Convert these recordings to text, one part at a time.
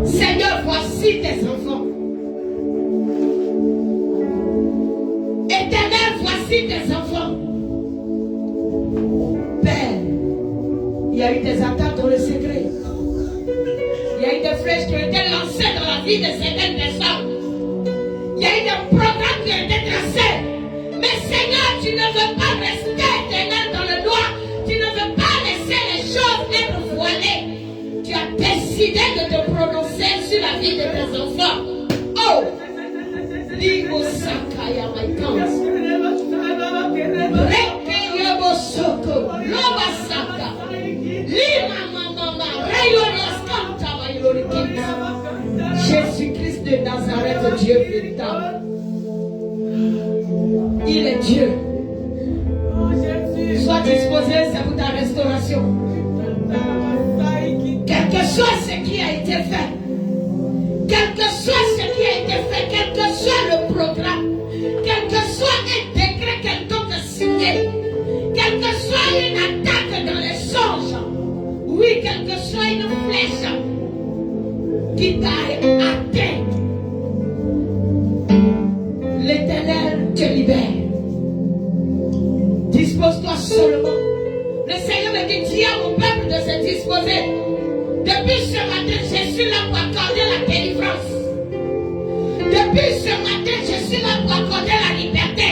Seigneur, voici tes enfants. Éternel, voici tes enfants. Père, il y a eu des attaques dans le secret. Il y a eu des flèches qui ont été lancées dans la vie de certaines personnes. Il y a eu des programmes qui ont été tracés. Mais Seigneur, tu ne veux pas rester éternel dans le noir. Tu ne veux pas laisser les choses être voilées. Tu as décidé de te prononcer sur la vie de tes enfants. Oh! Ligo Sakaya Maikans. Rekeyobo Soko. Loba Saka. Lima Mama. Rayoriaskanta Mayorikins. Jésus-Christ de Nazareth, Dieu véritable. Il est Dieu. Sois disposé, c'est pour ta restauration. Quel que soit ce qui a été fait, quel que soit ce qui a été fait, quel que soit le programme, quel que soit un décret quelconque signé, quelle que soit une attaque dans les songes, oui, quelle que soit une flèche qui t'a atteint, l'Éternel te libère. Dispose-toi seulement. Le Seigneur me dit, dis à mon peuple de se disposer. Depuis ce matin, je suis là pour accorder la délivrance. Depuis ce matin, je suis là pour accorder la liberté.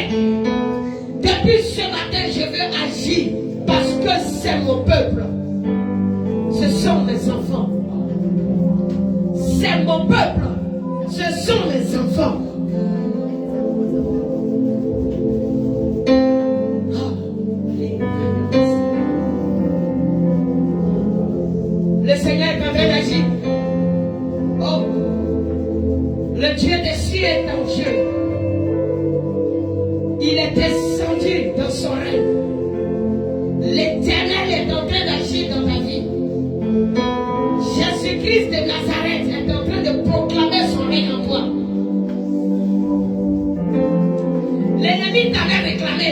Depuis ce matin, je veux agir parce que c'est mon peuple. Ce sont mes enfants. C'est mon peuple. Ce sont mes enfants. Le Seigneur est en train d'agir. Oh, le Dieu des cieux est un Dieu. Il est descendu dans son règne. L'Éternel est en train d'agir dans ta vie. Jésus-Christ de Nazareth est en train de proclamer son règne en toi. L'ennemi t'avait réclamé.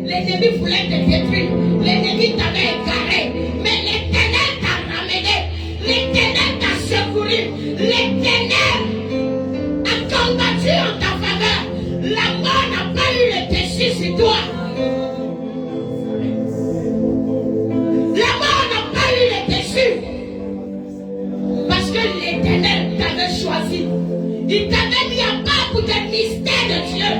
L'ennemi voulait te détruire. L'ennemi t'avait égaré. Mais l'Éternel t'a ramené. L'Éternel t'a secouru. L'Éternel a combattu en ta faveur. La mort n'a pas eu le dessus sur toi. La mort n'a pas eu le dessus. Parce que l'Éternel t'avait choisi. Il t'avait mis à part pour des mystères de Dieu.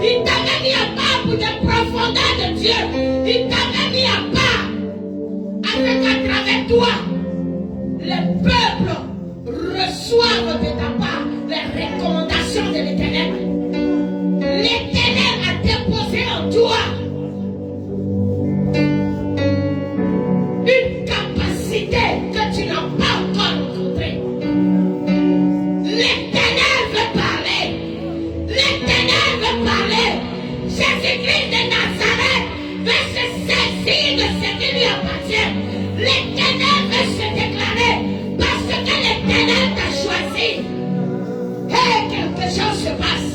Il t'avait mis à part pour des profondeurs de Dieu. Il t'avait mis à part afin qu'à travers toi, les peuples reçoivent de ta part les recommandations de l'Éternel. L'Éternel a déposé en toi une capacité que tu n'as pas encore rencontrée. L'Éternel veut parler. L'Éternel veut parler. Jésus-Christ de Nazareth veut se saisir de ce qui lui appartient. L'Éternel veut se déclarer parce que l'Éternel t'a choisi. Et quelque chose se passe.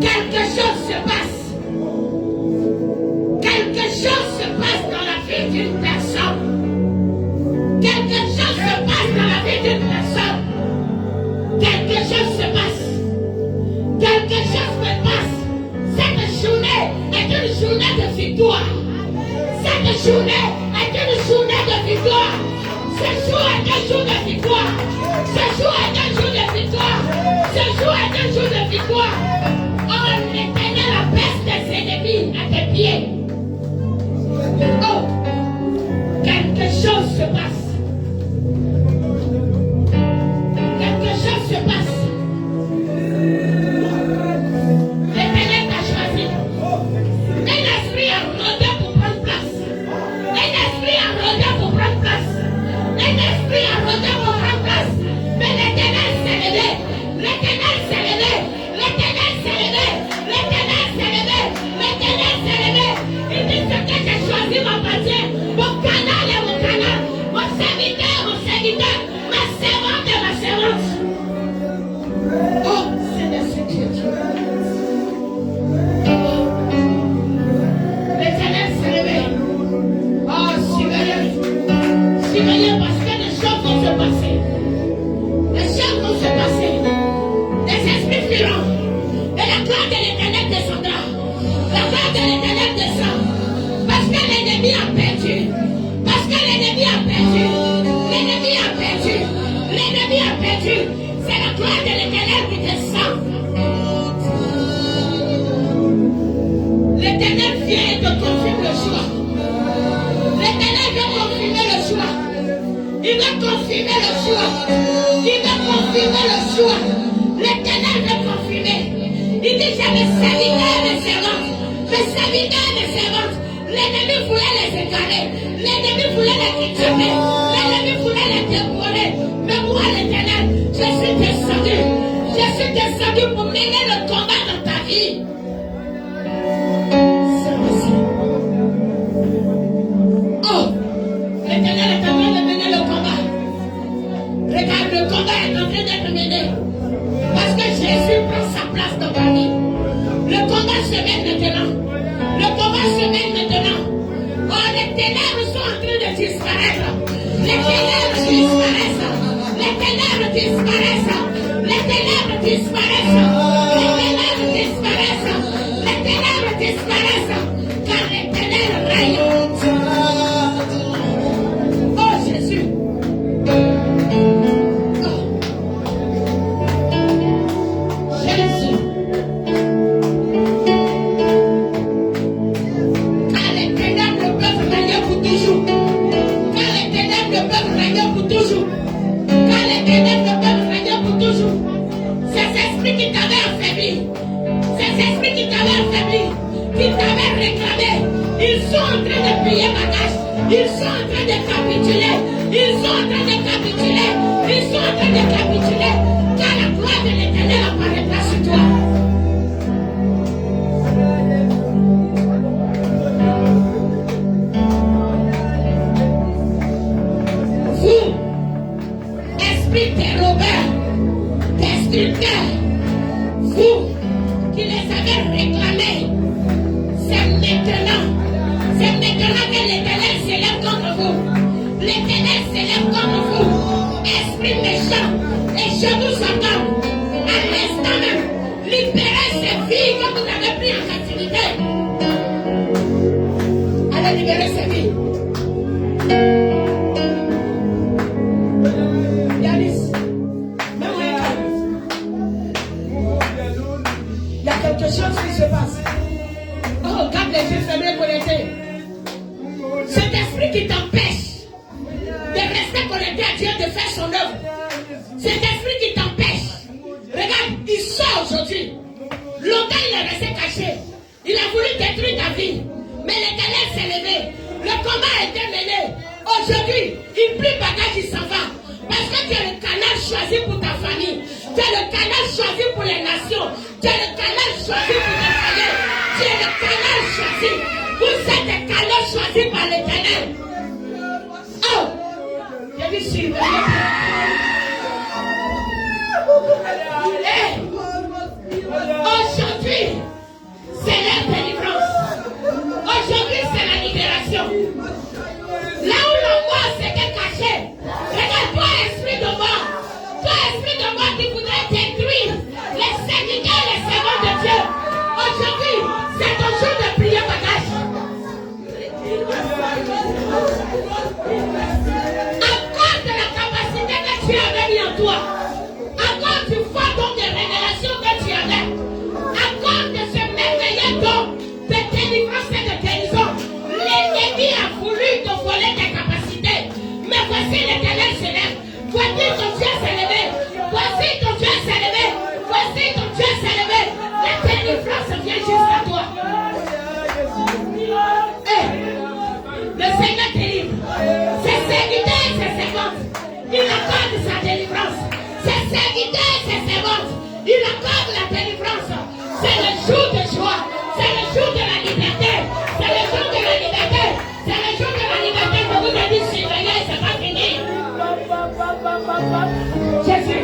Quelque chose se passe. Quelque chose se passe dans la vie d'une personne. Quelque chose se passe dans la vie d'une personne. Quelque chose se passe. Quelque chose se passe. Cette journée est une journée de victoire. Cette journée est une journée de victoire. Ce jour est un jour de victoire. Ce jour est un jour de victoire. Ce jour est un jour de victoire. Oh, l'Éternel abaisse tes ennemis à tes pieds. Oh, quelque chose se passe. Quelque chose se passe. L'Éternel t'a choisi. Un esprit a rôdé pour prendre place. Un esprit a rôdé pour prendre place. Un esprit a rôdé pour prendre place. Mais l'Éternel s'est levé. L'Éternel s'est levé. L'Éternel s'est levé. L'Éternel s'est levé. L'Éternel s'est levé. Il dit ce que j'ai choisi m'appartient. Mon canal est mon canal. Mon serviteur, ma servante est ma servante. Oh, c'est de ce Dieu. L'Éternel s'est levé. Oh, surveillez. Surveillez parce que des choses vont se passer. L'ennemi a perdu. C'est la gloire de l'Éternel qui descend. L'Éternel vient et te confirme le choix. L'Éternel vient confirmer le choix. Il va confirmer le choix. Il va confirmer le choix. L'Éternel va confirmer. Il dit, j'ai mes serviteurs, mes servantes. Mes serviteurs, mes servantes. L'ennemi voulait les égarer. L'ennemi voulait les kidnapper. L'ennemi voulait les dévorer. Mais moi, l'Éternel, je suis descendu. Je suis descendu pour mener le combat dans ta vie. C'est possible. Oh, l'Éternel est en train de mener le combat. Regarde, le combat est en train d'être mené. Parce que Jésus prend sa place dans ta vie. Le combat se met maintenant. Le combat se met maintenant. Oh, les ténèbres sont en train de disparaître. Les ténèbres disparaissent. Les ténèbres disparaissent. Les ténèbres disparaissent. Les ténèbres disparaissent. Les ténèbres disparaissent. Car l'Éternel règne. Oh Jésus. Oh. Jésus. Car les ténèbres peuvent régner pour toujours. Car les ténèbres peuvent régner pour toujours. Car les ténèbres peuvent régner pour toujours. Ces esprits qui t'avaient affaibli, ces esprits qui t'avaient affaibli, qui t'avaient réclamé, ils sont en train de payer bagage. Ils sont en train de capituler. Ils sont en train de capituler. Ils sont en train de capituler. Car la gloire de l'Éternel apparaîtra sur toi. Vous, esprit dérobeur, destructeur, vous qui les avez réclamés, c'est maintenant que l'Éternel s'élève contre vous. L'Éternel s'élève contre vous. Esprit méchant, et je vous ordonne, à l'instant même, libérez ces filles que vous avez pris en captivité. Allez libérer ces filles. Yanis, même il y a quelque chose qui se passe. Oh, garde les yeux fermés connectés. Cet esprit qui t'empêche de rester connecté à Dieu, de faire son œuvre. Cet esprit qui t'empêche. Regarde, il sort aujourd'hui. Longtemps il est resté caché. Il a voulu détruire ta vie. Mais l'Éternel s'est levé. Le combat a été mené. Aujourd'hui, il plie bagage, il s'en va. Parce que tu es le canal choisi pour ta famille. Tu es le canal choisi pour les nations. Tu es le canal choisi pour tes familles. Tu es le canal choisi. Vous êtes des canaux choisis par l'Éternel. Oh! J'ai dit si. Aujourd'hui, c'est la délivrance. Aujourd'hui, c'est la libération. Là où la mort s'était cachée, regarde toi, esprit de mort. Toi, esprit de mort qui voudrait détruire les serviteurs et les servants de Dieu. Aujourd'hui, c'est ton jour de prier bagage. Accorde la capacité que tu avais mis en toi. Accorde du foi donc de révélation que tu avais. Accorde ce merveilleux don de délivrance et de guérison. L'ennemi a voulu te voler tes capacités. Mais voici l'Éternel s'élève. Voici ton Dieu s'est levé. Voici ton Dieu s'est levé. Voici ton Dieu s'est levé. La délivrance vient jusqu'à toi. Le Seigneur délivre. Ses serviteurs et ses servantes, il accorde sa délivrance. Ses serviteurs et ses servantes, il accorde la délivrance. C'est le jour de joie. C'est le jour de la liberté. C'est le jour de la liberté. C'est le jour de la liberté que vous avez dit surveiller, c'est pas fini. Jésus.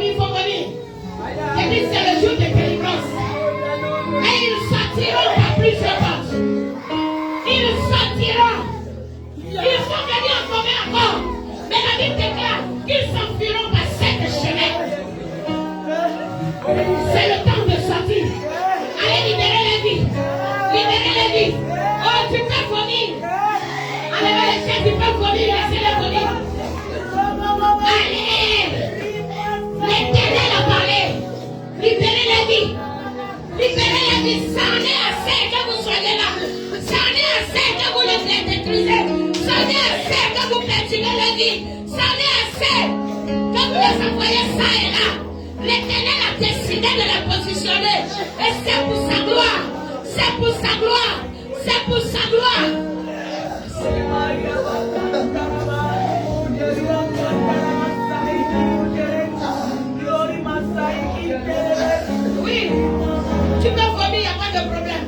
Il faut venir. J'ai dit c'est le jour de délivrance. Et ils sortiront par plusieurs portes. Ils sortiront. Ils vont venir en commun encore. Mais la Bible déclare qu'ils s'enfuiront par 7 chemins. C'est le temps. vie. Libérez la vie. Ça en est assez que vous soyez là. Ça en est assez que vous le détruisez. Ça en est assez que vous perturbez la vie. Ça en est assez que vous les envoyez ça et là. L'Éternel a décidé de les positionner. Et c'est pour sa gloire. C'est pour sa gloire. C'est pour sa gloire. Oui. Tu peux vomir, il n'y a pas de problème.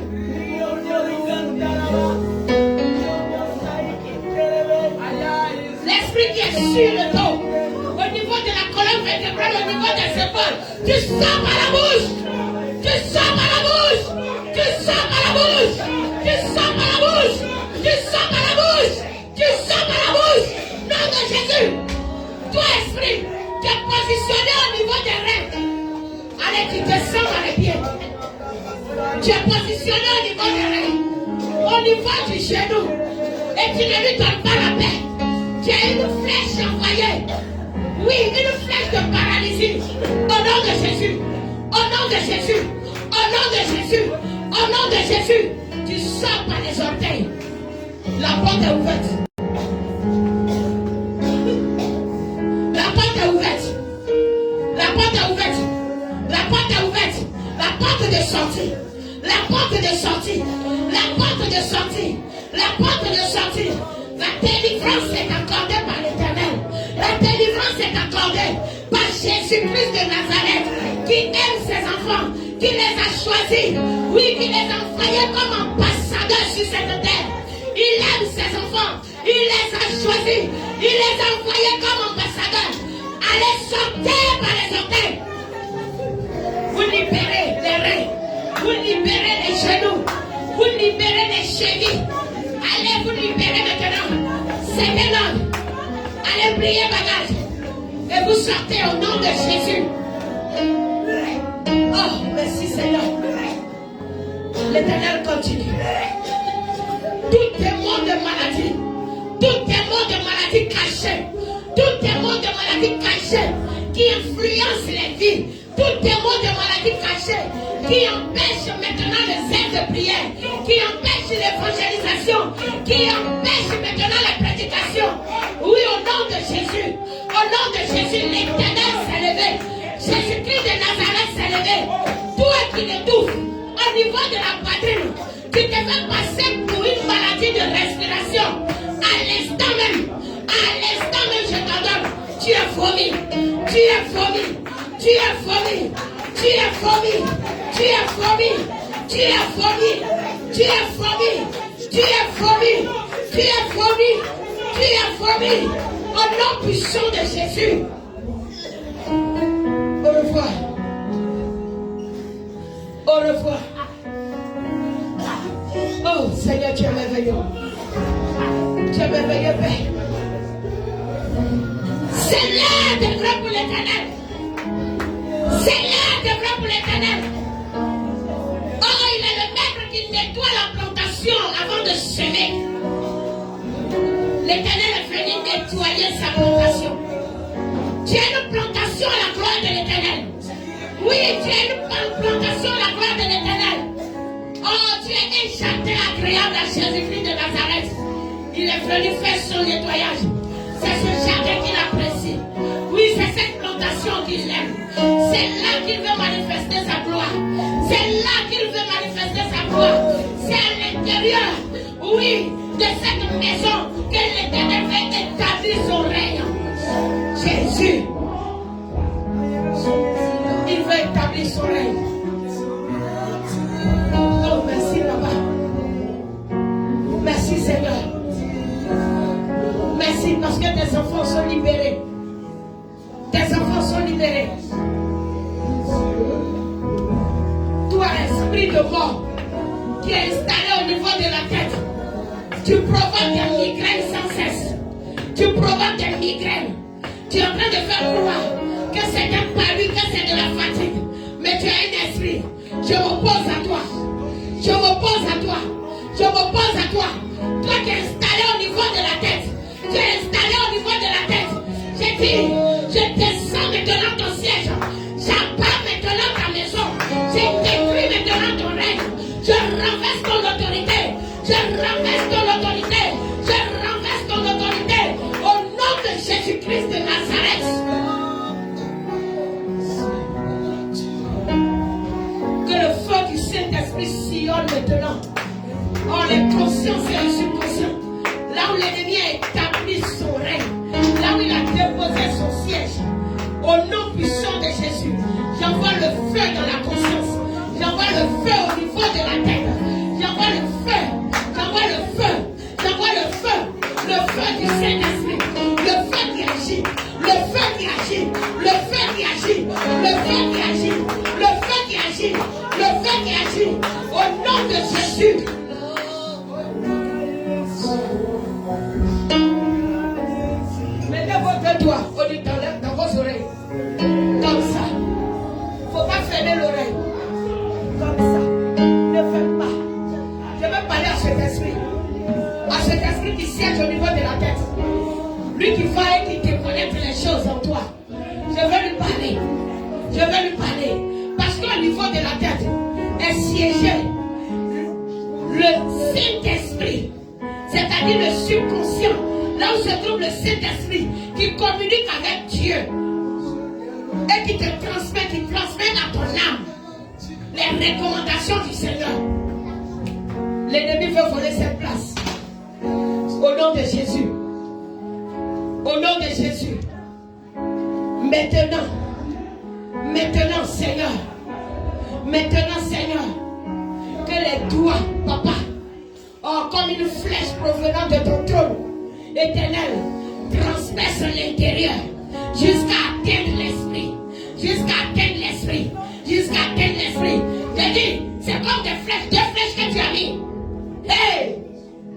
L'esprit qui est sur le dos, au niveau de la colonne vertébrale, au niveau des épaules, tu sors par la bouche. Tu sors par la bouche. Tu sors par la bouche. Tu sors par la bouche. Tu sors par la bouche. Tu sors par la bouche. Nom de Jésus. Toi, esprit, tu es positionné au niveau des reins. Allez, tu descends par les pieds. Tu es positionné au niveau des reins, au niveau du genou. Et tu ne lui donnes pas la paix. Tu as une flèche envoyée. Oui, une flèche de paralysie. Au nom de Jésus. Au nom de Jésus. Au nom de Jésus. Au nom de Jésus. Tu sors par les orteils. La porte est ouverte. La porte est ouverte. La porte est ouverte. La porte est ouverte. La porte de sortie. La porte de sortie. La porte de sortie. La porte de sortie. La délivrance est accordée par l'Éternel. La délivrance est accordée par Jésus-Christ de Nazareth, qui aime ses enfants, qui les a choisis. Oui, qui les a envoyés comme ambassadeurs sur cette terre. Il aime ses enfants. Il les a choisis. Il les a envoyés comme ambassadeurs. Allez, sortez par les orteils. Vous libérez les reins. Vous libérez les genoux. Vous libérez les chevilles. Allez vous libérer maintenant. C'est l'ordre. Allez prier bagage. Et vous sortez au nom de Jésus. Oh, merci Seigneur. L'Éternel continue. Tout démon de maladie. Tout démon de maladie cachée. Tout démon de maladie cachée qui influence les vies. Tout démon de maladie cachée qui empêche maintenant le zèle de prière, qui empêche l'évangélisation, qui empêche maintenant la prédication. Oui, au nom de Jésus, l'Éternel s'est levé. Jésus-Christ de Nazareth s'est levé. Toi qui l'étouffes au niveau de la poitrine, tu te fais passer pour une maladie de respiration. À l'instant même, je t'ordonne, tu es vomi, tu es vomi. Tu es vomi, tu es vomi, tu es vomi, tu es vomi, tu es vomi, tu es vomi, tu es vomi, tu es vomi. Au nom puissant de Jésus. Au revoir. Au revoir. Oh Seigneur, tu es merveilleux. Tu es merveilleux, Père. C'est l'heure de gloire pour l'Éternel. C'est l'heure de gloire pour l'Éternel. Oh, il est le maître qui nettoie la plantation avant de semer. L'Éternel est venu nettoyer sa plantation. Tu as une plantation à la gloire de l'Éternel. Oui, tu as une plantation à la gloire de l'Éternel. Oh, tu es un jardin agréable à Jésus-Christ de Nazareth. Il est venu faire son nettoyage. C'est ce jardin qu'il apprécie. Oui, c'est cette plantation qu'il aime. C'est là qu'il veut manifester sa gloire. C'est là qu'il veut manifester sa gloire. C'est à l'intérieur, oui, de cette maison que l'Éternel veut établir son règne. Jésus, il veut établir son règne. Oh, merci, Papa. Merci, Seigneur. Merci parce que tes enfants sont libérés. Tes enfants sont libérés. Toi, esprit de mort qui est installé au niveau de la tête, tu provoques des migraines sans cesse. Tu provoques des migraines. Tu es en train de faire croire que c'est un pari, que c'est de la fatigue. Mais tu as un esprit. Je m'oppose à toi. Je m'oppose à toi. Je m'oppose à toi. Toi qui es installé au niveau de la tête. Tu es installé au niveau de la tête. J'ai dit, je descends maintenant ton siège. J'appelle maintenant ta maison. Je conscience et le subconscient, là où l'ennemi a établi son règne, là où il a déposé son siège, au nom puissant de Jésus, j'envoie le feu dans la conscience, j'envoie le feu au niveau de la tête, j'envoie le feu, j'envoie le feu, j'envoie le feu du Saint-Esprit, le feu qui agit, le feu qui agit, le feu qui agit, le feu qui agit, le feu qui agit, le feu qui agit, au nom de Jésus. Mettez vos deux doigts dans vos oreilles, comme ça. Faut pas fermer l'oreille, comme ça. Ne faites pas. Je vais parler à cet esprit qui siège au niveau de la tête. Lui qui va et qui te connaît les choses en toi. Je vais lui parler. Je vais lui parler. Parce qu'au niveau de la tête est siégé le Saint-Esprit. C'est-à-dire le subconscient. Là où se trouve le Saint-Esprit qui communique avec Dieu. Et qui te transmet, à ton âme les recommandations du Seigneur. L'ennemi veut voler cette place. Au nom de Jésus. Au nom de Jésus. Maintenant, Seigneur. Maintenant, Seigneur. Que les doigts, papa, comme une flèche provenant de ton trône éternel, transpercent l'intérieur jusqu'à atteindre l'esprit. Jusqu'à atteindre l'esprit. Jusqu'à atteindre l'esprit. J'ai dit, c'est comme des flèches, deux flèches que tu as mis. Hey!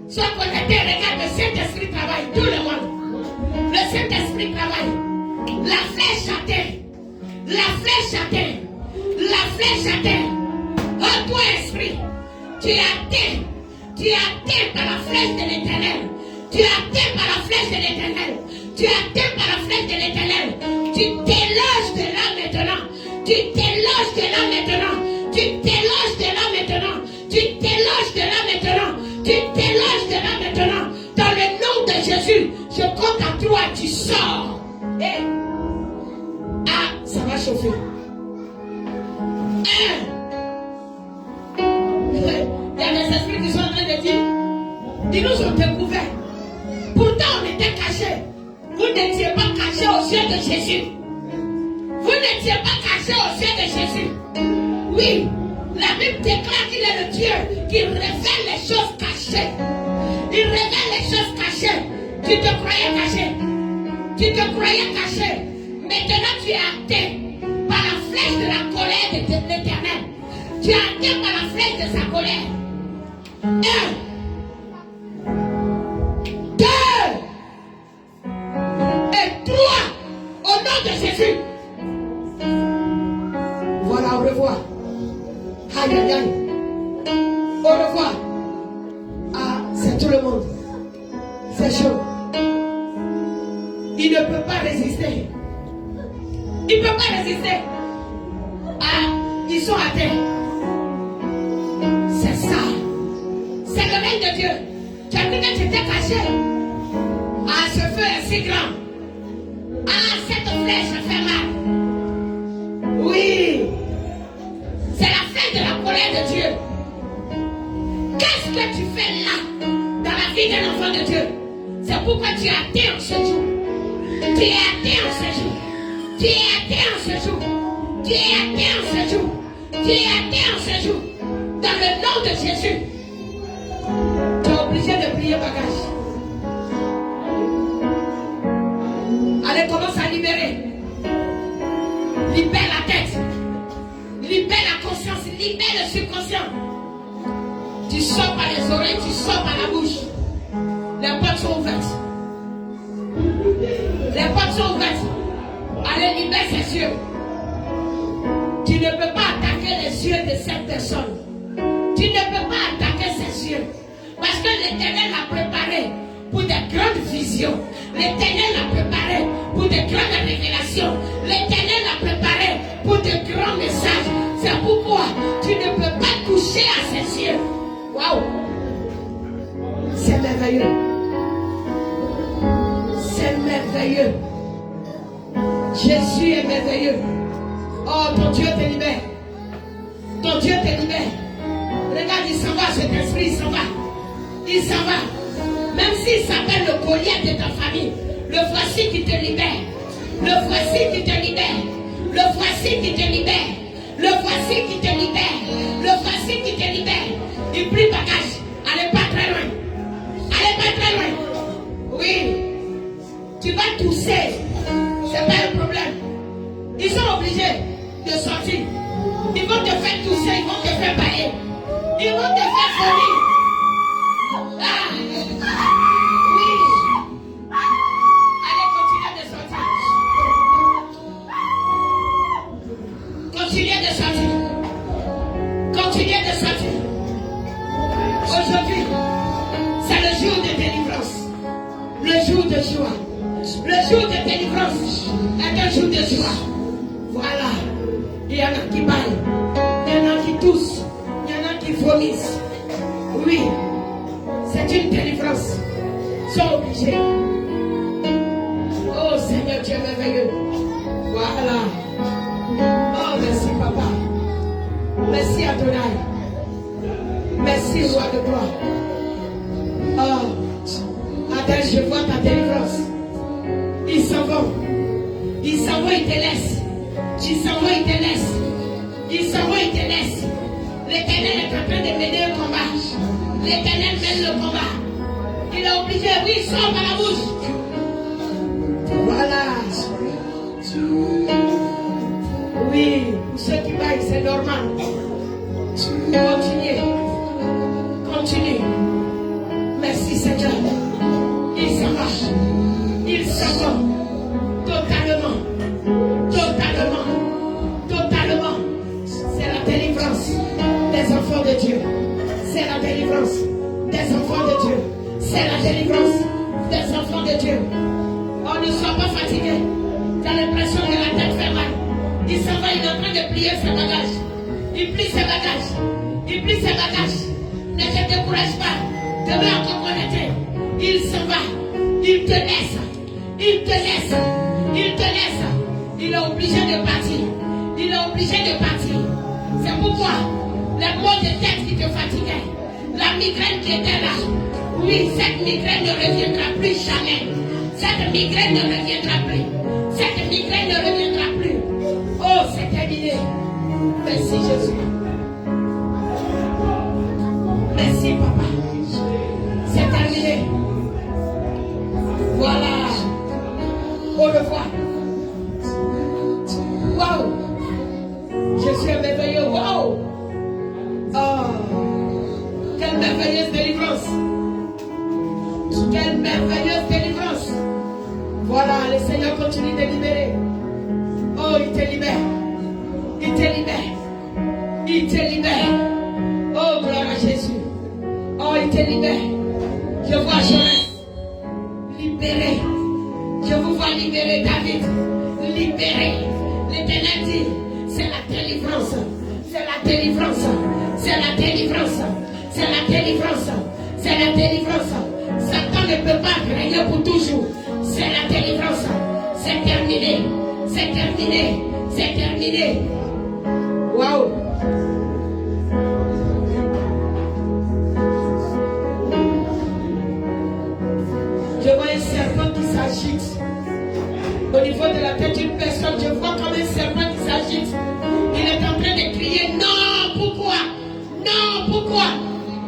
Sois connecté, regarde, le Saint-Esprit travaille tout le monde. Le Saint-Esprit travaille. La flèche atteint. La flèche atteint. La flèche atteint. Oh, toi, esprit, tu atteins. Tu atteins par la flèche de l'Éternel. Tu atteins par la flèche de l'Éternel. Tu atteins par la flèche de l'Éternel. Tu t'éloges de là maintenant. Tu t'éloges de là maintenant. Tu t'éloges de là maintenant. Tu t'éloges de là maintenant. Tu t'éloges de là maintenant. Dans le nom de Jésus, je compte à toi, tu sors. Et... ah, ça va chauffer. Il y a des esprits qui sont en train de dire, ils nous ont découverts. Pourtant, on était cachés. Vous n'étiez pas cachés aux yeux de Jésus. Vous n'étiez pas cachés aux yeux de Jésus. Oui, la Bible déclare qu'il est le Dieu qui révèle les choses cachées. Il révèle les choses cachées. Tu te croyais caché. Tu te croyais caché. Maintenant, tu es atteint par la flèche de la colère de l'Éternel. Tu es atteint par la flèche de sa colère. 1, 2 et 3 au nom de Jésus. Voilà, au revoir. Aïe, aïe, aïe. Au revoir. Ah, c'est tout le monde. C'est chaud. Il ne peut pas résister. Il ne peut pas résister. Ah, ils sont atteints. C'est ça. C'est le règne de Dieu. Tu as cru que tu étais caché. Ah, ce feu est si grand. Ah, cette flèche fait mal. Oui. C'est la flèche de la colère de Dieu. Qu'est-ce que tu fais là, dans la vie d'un enfant de Dieu? C'est pourquoi tu es atteint en ce jour. Tu es atteint en ce jour. Tu es atteint en ce jour. Tu es atteint en ce jour. Tu es atteint en ce jour. Dans le nom de Jésus. Tu es obligé de prier bagage. Allez, commence à libérer. Libère la tête. Libère la conscience. Libère le subconscient. Tu sors par les oreilles, tu sors par la bouche. Les portes sont ouvertes. Les portes sont ouvertes. Allez, libère ses yeux. Tu ne peux pas attaquer les yeux de cette personne. Tu ne peux pas attaquer ses yeux. Parce que l'Éternel l'a préparé pour des grandes visions. L'Éternel l'a préparé pour des grandes révélations. L'Éternel l'a préparé pour de grands messages. C'est pourquoi tu ne peux pas toucher à ses yeux. Waouh! C'est merveilleux. C'est merveilleux. Jésus est merveilleux. Oh, ton Dieu te libère. Ton Dieu te libère. Regarde, il s'en va, cet esprit, il s'en va. Il s'en va. Même s'il s'appelle le Goliath de ta famille, le voici qui te libère. Le voici qui te libère. Le voici qui te libère. Le voici qui te libère. Le voici qui te libère. Il prie bagage. Allez pas très loin. Allez pas très loin. Oui. Tu vas tousser. C'est pas un problème. Ils sont obligés de sortir. Ils vont te faire tousser. Ils vont te faire bailler. Ils vont te faire vomir. Ah. Oui. Allez, continuez de sortir. Continuez de sortir. Continuez de sortir. Aujourd'hui, c'est le jour de délivrance. Le jour de joie. Le jour de délivrance est un jour de joie. Voilà. Il y en a qui baillent. Il y en a qui toussent. Il y en a qui vomissent. Oui. C'est une délivrance. Ils sont obligés. Oh Seigneur Dieu merveilleux. Voilà. Oh merci papa. Merci Adonai. Merci roi de gloire. Oh. Attends, je vois ta délivrance. Ils s'en vont. Ils s'en vont, ils te laissent. Ils s'en vont, ils te laissent. Ils s'en vont, ils te laissent. L'Éternel est en train de mener un combat. L'Éternel mène le combat. Il est obligé, oui, il sort par la bouche. Voilà. Oui, pour ceux qui baillent, c'est normal. Continuez. Continue. Merci Seigneur. Il s'en va. Il s'en va. Totalement. Totalement. Totalement. C'est la délivrance des enfants de Dieu. C'est la délivrance des enfants de Dieu. C'est la délivrance des enfants de Dieu. On ne soit pas fatigué. Tu as l'impression que la tête fait mal. Il s'en va, il est en train de plier ses bagages. Il plie ses bagages. Il plie ses bagages. Ne te décourage pas. Demain encore connecté. Il s'en va. Il te laisse. Il te laisse. Il te laisse. Il est obligé de partir. Il est obligé de partir. C'est pourquoi les maux de tête qui te fatiguaient, la migraine qui était là, oui, cette migraine ne reviendra plus jamais. Cette migraine ne reviendra plus. Cette migraine ne reviendra plus. Oh, c'est terminé. Merci Jésus. Merci Papa. C'est terminé. Voilà. Au revoir. Waouh. Jésus est merveilleux. Waouh. Oh. Quelle merveilleuse délivrance. Quelle merveilleuse délivrance. Voilà, le Seigneur continue de libérer. Oh, il te libère. Il te libère. Il te libère. Oh, gloire à Jésus. Oh, il te libère. Je vois Jonas libéré. Je vous vois libérer David. Libéré. L'Éternel dit, c'est la délivrance. C'est la délivrance. C'est la délivrance. C'est la délivrance. C'est la délivrance. Satan ne peut pas régner pour toujours. C'est la délivrance. C'est terminé. C'est terminé. C'est terminé. Waouh. Je vois un serpent qui s'agite. Au niveau de la tête d'une personne, je vois comme un serpent qui s'agite. Il est en train de crier, non, pourquoi? Non, pourquoi?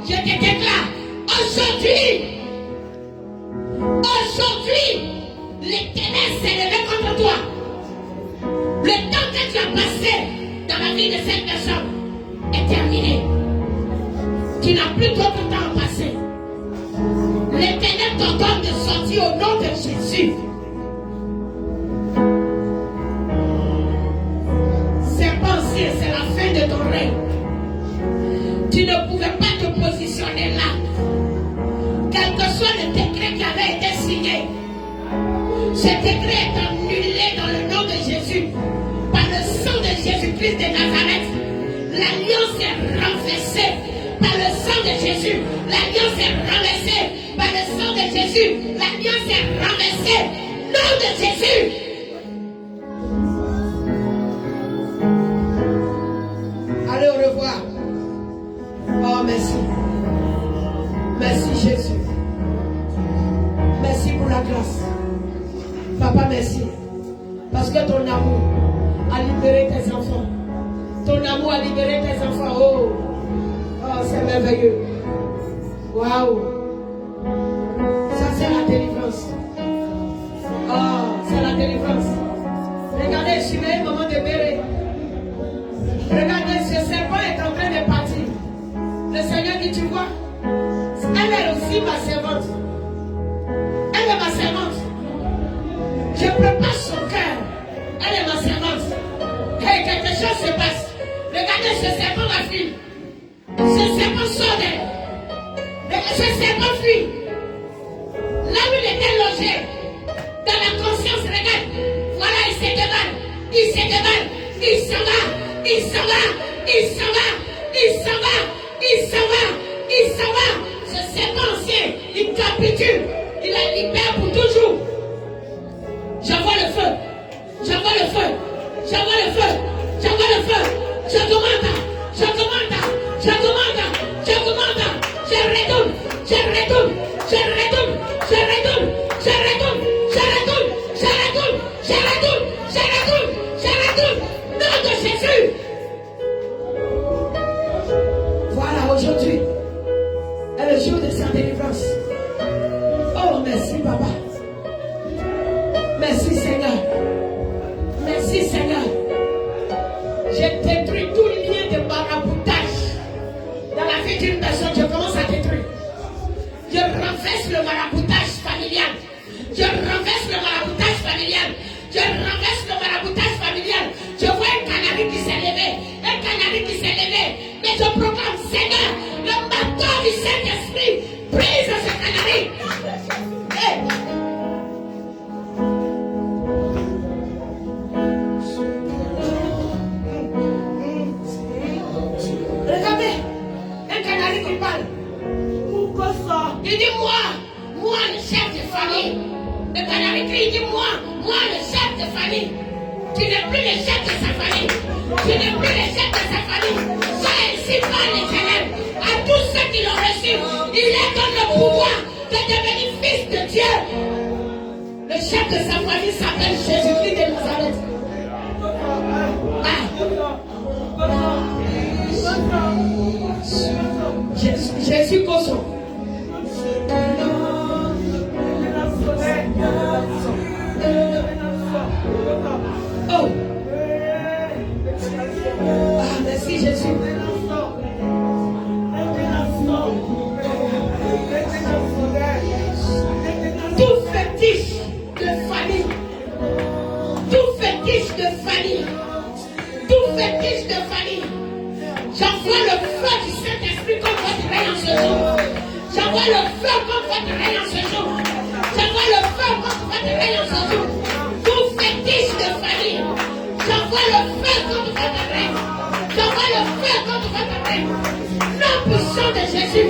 Je te déclare, aujourd'hui, l'Éternel s'est levé contre toi. Le temps que tu as passé dans la vie de cette personne est terminé. Tu n'as plus d'autre temps à passer. L'Éternel t'ordonne de sortir au nom de Jésus. C'est pensé, c'est la fin de ton règne. Tu ne pouvais pas te positionner là. Quel que soit le décret qui avait été signé, ce décret est annulé dans le nom de Jésus. Par le sang de Jésus-Christ de Nazareth, l'alliance est renversée. Par le sang de Jésus, l'alliance est renversée. Par le sang de Jésus, l'alliance est renversée. Nom de Jésus. Allez, au revoir. Oh, merci. Merci Jésus. Merci pour la grâce. Papa, merci. Parce que ton amour a libéré tes enfants. Ton amour a libéré tes enfants. Oh, oh, c'est merveilleux. Waouh. Ça, c'est la délivrance. Oh, c'est la délivrance. Regardez, suivez maman de Béré. Regardez, ce serpent est en train de partir. Le Seigneur dit, tu vois, elle est aussi ma servante. Elle est ma servante. Je prépare son cœur. Elle est ma servante. Et quelque chose se passe. Regardez, ce serpent va fuir. Ce serpent sort d'elle. Ce serpent fuit. Là où il était logé, dans la conscience, regarde. Voilà, il se déballe. Il se déballe. Il s'en va. Il s'en va. Il s'en va. Il s'en va. Il s'en va. Il s'en va. Ce serpent ancien, il capitule. Il la libère pour toujours. J'envoie le feu. J'envoie le feu. J'envoie le feu. J'envoie le feu. Je commande. Je commande. Je commande. Je commande. Je retourne. Je retourne. Je retourne. Je retourne. Je retourne. Je retourne. Je retourne. Je retourne. Je retourne. Je retourne. Nom de Jésus. Voilà, aujourd'hui est le jour de sa délivrance. Oh, merci, Papa. Merci, Seigneur. Merci, Seigneur. J'ai détruit tout lien de maraboutage dans la vie d'une personne. Je commence à détruire. Je renverse le maraboutage familial. Je renverse le maraboutage familial. Je renverse le maraboutage familial. Je vois un canari qui s'est levé. Un canari qui s'est levé. Mais je proclame, Seigneur, le marteau du Saint-Esprit brise ce canari. Hey. Regardez, un canari qui parle. Il dit moi le chef de famille. Le canari crie, il dit moi le chef de famille. Tu n'es plus le chef de sa famille. Tu n'es plus le chef de sa famille. Sois ainsi par l'Éternel. À tous ceux qui l'ont reçu, il leur donne le pouvoir de devenir fils de Dieu. Le chef de sa famille s'appelle Jésus-Christ de Nazareth. Jésus Koso. Oh. Ah, merci Jésus. Tout fétiche de famille. Tout fétiche de famille. Tout fétiche de famille. J'envoie le feu du Saint-Esprit contre votre règne en ce jour. J'envoie le feu contre votre règne en ce jour. J'envoie le feu contre votre règne en ce jour. Tout fétiche de famille. J'envoie le feu contre votre règne. J'envoie le feu contre votre règne. Nom puissant de Jésus.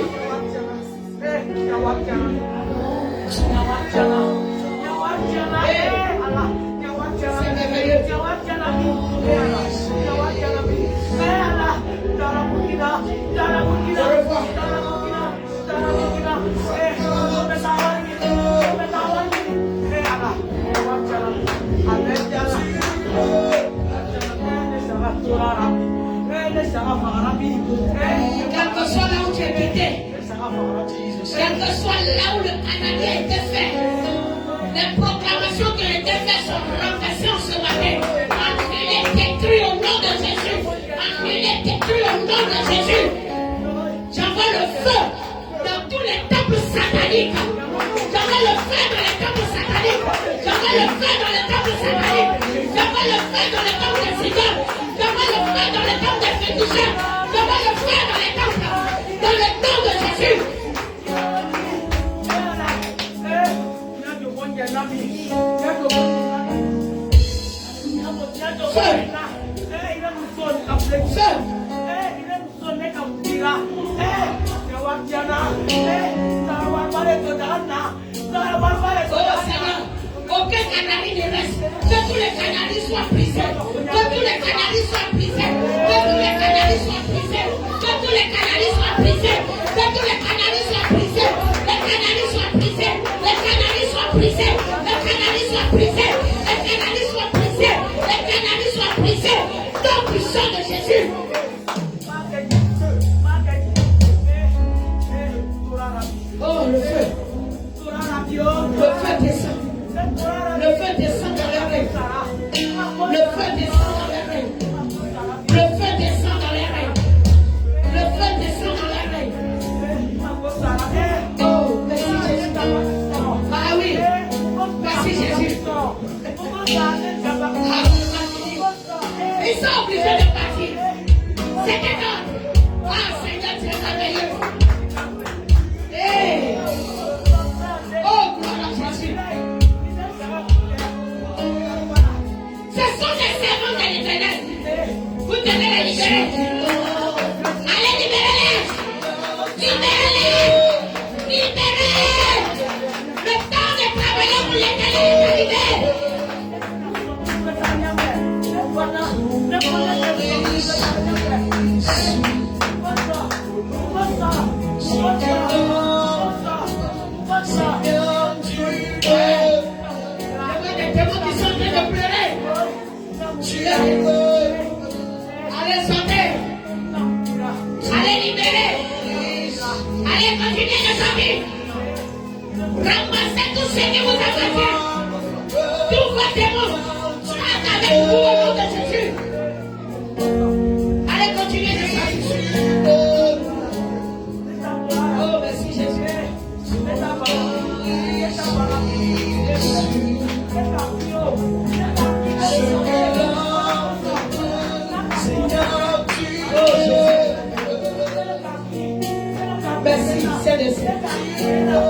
C'est merveilleux. Quel que soit là où tu es quitté, quel que soit là où le Canadien était fait, les proclamations qui ont été faites sont renversées en ce matin. Annulées, détruites au nom de Jésus. Annulées, détruites au nom de Jésus. J'envoie le feu dans tous les temples sataniques. J'envoie le feu dans les temples sataniques. J'envoie le feu dans les temples sataniques. J'envoie le feu dans les temples des idoles. J'envoie le feu dans les temples des féticheurs. J'envoie le feu dans les temples. Dans le nom de Jésus. Aucun canari ne reste. Que tous les canaris soient brisés. Que tous les canaris soient brisés. Que tous les canaris soient brisés. Que tous les canaris soient brisés. Que tous les canaris soient brisés. Oh, le feu. Le feu descend. Le feu descend dans les règles. Le feu descend dans les règles. Le feu descend dans les règles. Le feu descend dans les règles. Oh, merci Jésus. Ah oui. Merci Jésus. Ils sont obligés de partir. C'est énorme. Ah Seigneur, tu es merveilleux. Hey. Oh, gloire à Jésus. Ce sont des servants de l'Éternel. Vous devez les libérer. Allez, libérez-les. Libérez-les. Libérez. Le temps de travailler pour l'Éternel est arrivé. Allez sauter. Allez libérer. Allez continuer de sauter. Ramassez tout ce qui vous appartient. Tout votre démon. Avec vous au nom de Jésus. Allez continuer de sauter. Oh merci Jésus. Merci, c'est le Seigneur.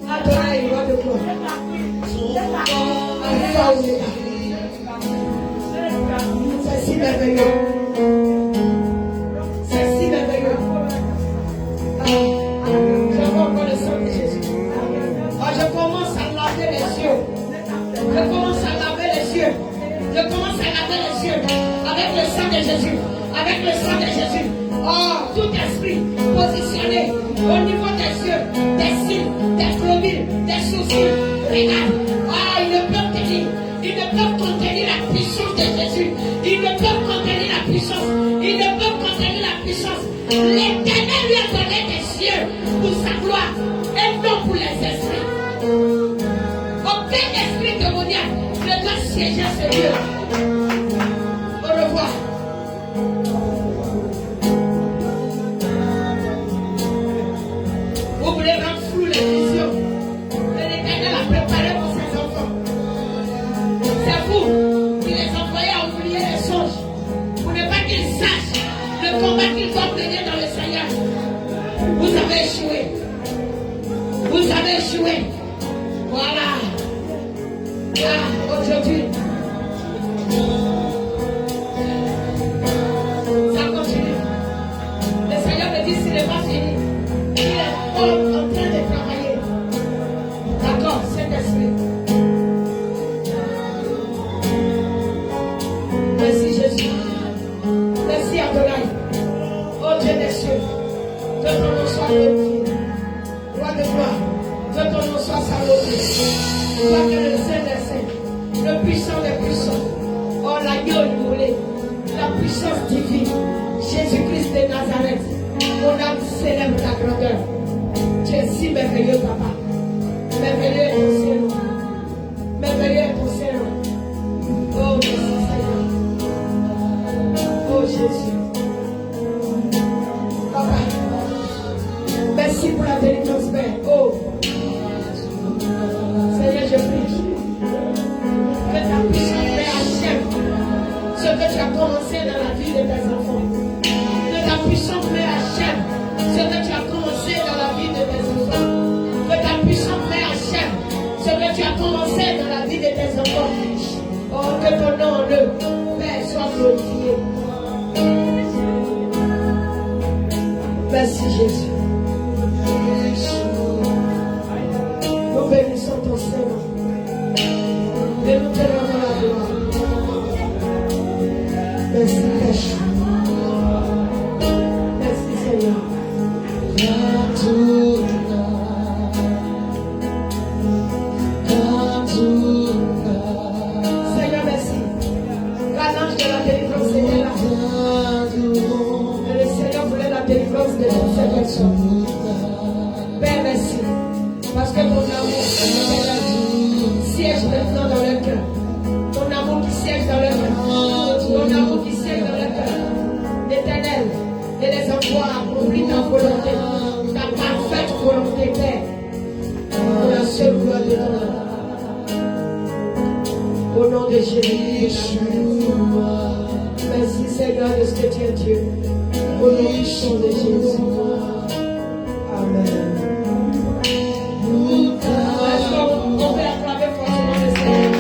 Adonai, roi de gloire. Alpha Omega. C'est si merveilleux. C'est si merveilleux. Je vois encore le sang de Jésus. Je commence à laver les yeux. Je commence à laver les yeux. Je commence à laver les yeux avec le sang de Jésus. Avec le sang de Jésus. Oh, tout esprit positionné au niveau des yeux, des cils, des globules, des sourcils. Regarde. Ah, ils ne peuvent tenir. Ils ne peuvent contenir la puissance de Jésus. Ils ne peuvent contenir la puissance. Ils ne peuvent contenir la puissance. L'Éternel lui a donné des yeux pour sa gloire et non pour les esprits. Aucun esprit démoniaque ne doit siéger à ce lieu. Au revoir. Vous voulez rendre flou les visions. L'Éternel a préparé pour ses enfants. C'est vous qui les envoyez à oublier les songes. Pour ne pas qu'ils sachent le combat qu'ils doivent mener dans le Seigneur. Vous avez échoué. Vous avez échoué. Voilà. Ah, aujourd'hui. Ça continue. Le Seigneur me dit s'il n'est pas fini. Il est en train de travailler. D'accord, Saint-Esprit. Merci Jésus. Merci Adonai. Oh Dieu des cieux. Que ton nom soit glorifié. Roi de gloire. Que ton nom soit salué. Toi que le Saint des Saints. Le puissant des puissants. Oh l'agneau immolé. La puissance divine. Jésus-Christ de Nazareth. Mon âme célèbre ta grandeur. Tu es si merveilleux, papa. Merveilleux est ton Seigneur. Merveilleux est ton Seigneur. Oh, merci Seigneur. Oh, Jésus. Papa. Merci pour la délivrance, Père. Oh. Seigneur, je prie. Que ta puissance, Père, achève ce que tu as commencé dans la vie de tes enfants. Que ta puissance, Père, achève ce que tu as commencé dans la vie de tes enfants. Que ta puissance, Père, achève ce que tu as commencé dans la vie de tes enfants. Oh, que ton nom, le Père, soit glorifié. Merci, Jésus. Nous bénissons ton Seigneur. Et nous te rendons la gloire. Merci, Père. Merci, Seigneur. Seigneur, merci. La l'ange de la délivrance est là. Et le Seigneur voulait la délivrance de toutes ces personnes. Parce que ton amour siège maintenant dans le cœur. Ton amour qui siège dans le cœur. Ton amour qui siège dans le cœur. L'Éternel, et les envoie accomplir ta volonté. Ta parfaite volonté, Père. Pour la seule gloire de ton nom. Au nom de Jésus. Merci Seigneur de ce que tu es Dieu. Au nom puissant de Jésus. Amen. Est-ce qu'on peut acclamer fortement le Seigneur?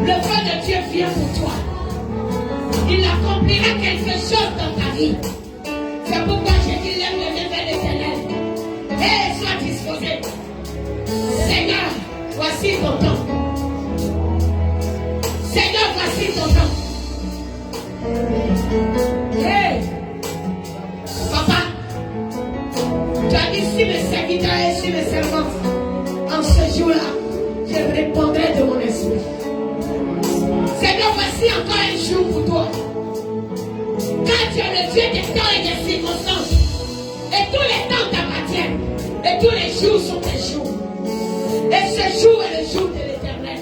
Le feu de Dieu vient pour toi. Il accomplira quelque chose dans ta vie. C'est pourquoi je dis lève le nez vers l'Éternel. Et sois disposé. Seigneur, voici ton temps. Seigneur, voici ton temps. Voici encore un jour pour toi. Quand tu es le Dieu des temps et des circonstances, et tous les temps t'appartiennent, et tous les jours sont tes jours. Et ce jour est le jour de l'Éternel.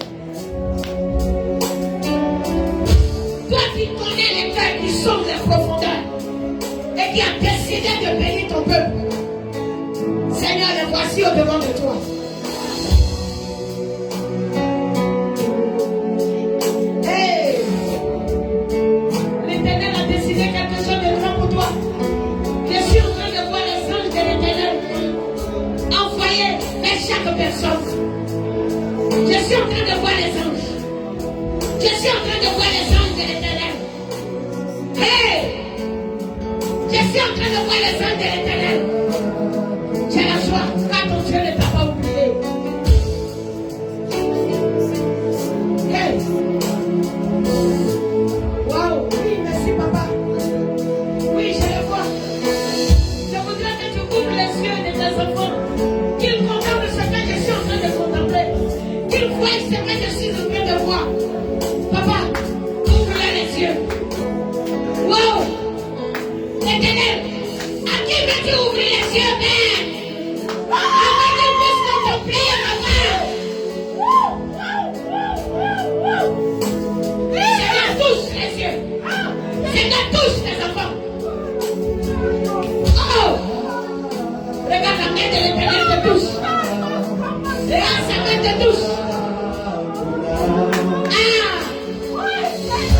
Toi qui connais les cœurs qui sont les profondeurs, et qui a décidé de bénir ton peuple, Seigneur, les voici au devant de toi. L'Éternel a décidé quelque chose de grand pour toi. Je suis en train de voir les anges de l'Éternel envoyés vers chaque personne. Je suis en train de voir les anges. Je suis en train de voir les anges de l'Éternel. Hey! Je suis en train de voir les anges de l'Éternel. J'ai la joie, car ton Dieu ne t'a pas oublié. Hey! Wow! Oui, merci papa. Oui, je le vois. Je voudrais que tu ouvres les yeux de tes enfants. Qu'ils contemplent ce que je suis en train de contempler. Qu'ils voient ce que je suis en train de voir. Papa, ouvre les yeux. Wow! L'Éternel, à qui veux-tu ouvrir les yeux, Père? Afin qu'ils puissent contempler ma main. Seigneur, touche les yeux. Seigneur, touche tes enfants. Oh! Regarde la main de l'Éternel te touche. Regarde sa main te touche. Ah!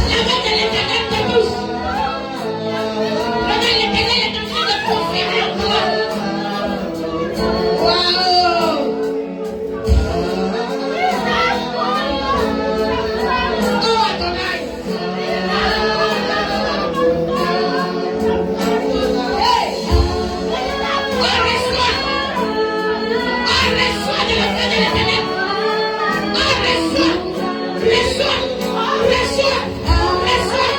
La main de l'Éternel te touche. Regarde, l'Éternel est en train de confirmer en toi. Wow! Oh, Adonai! Hey! Oh, reçois! Oh, reçois de la main de l'Éternel! Oh, reçois! Reçois! Reçois! Reçois!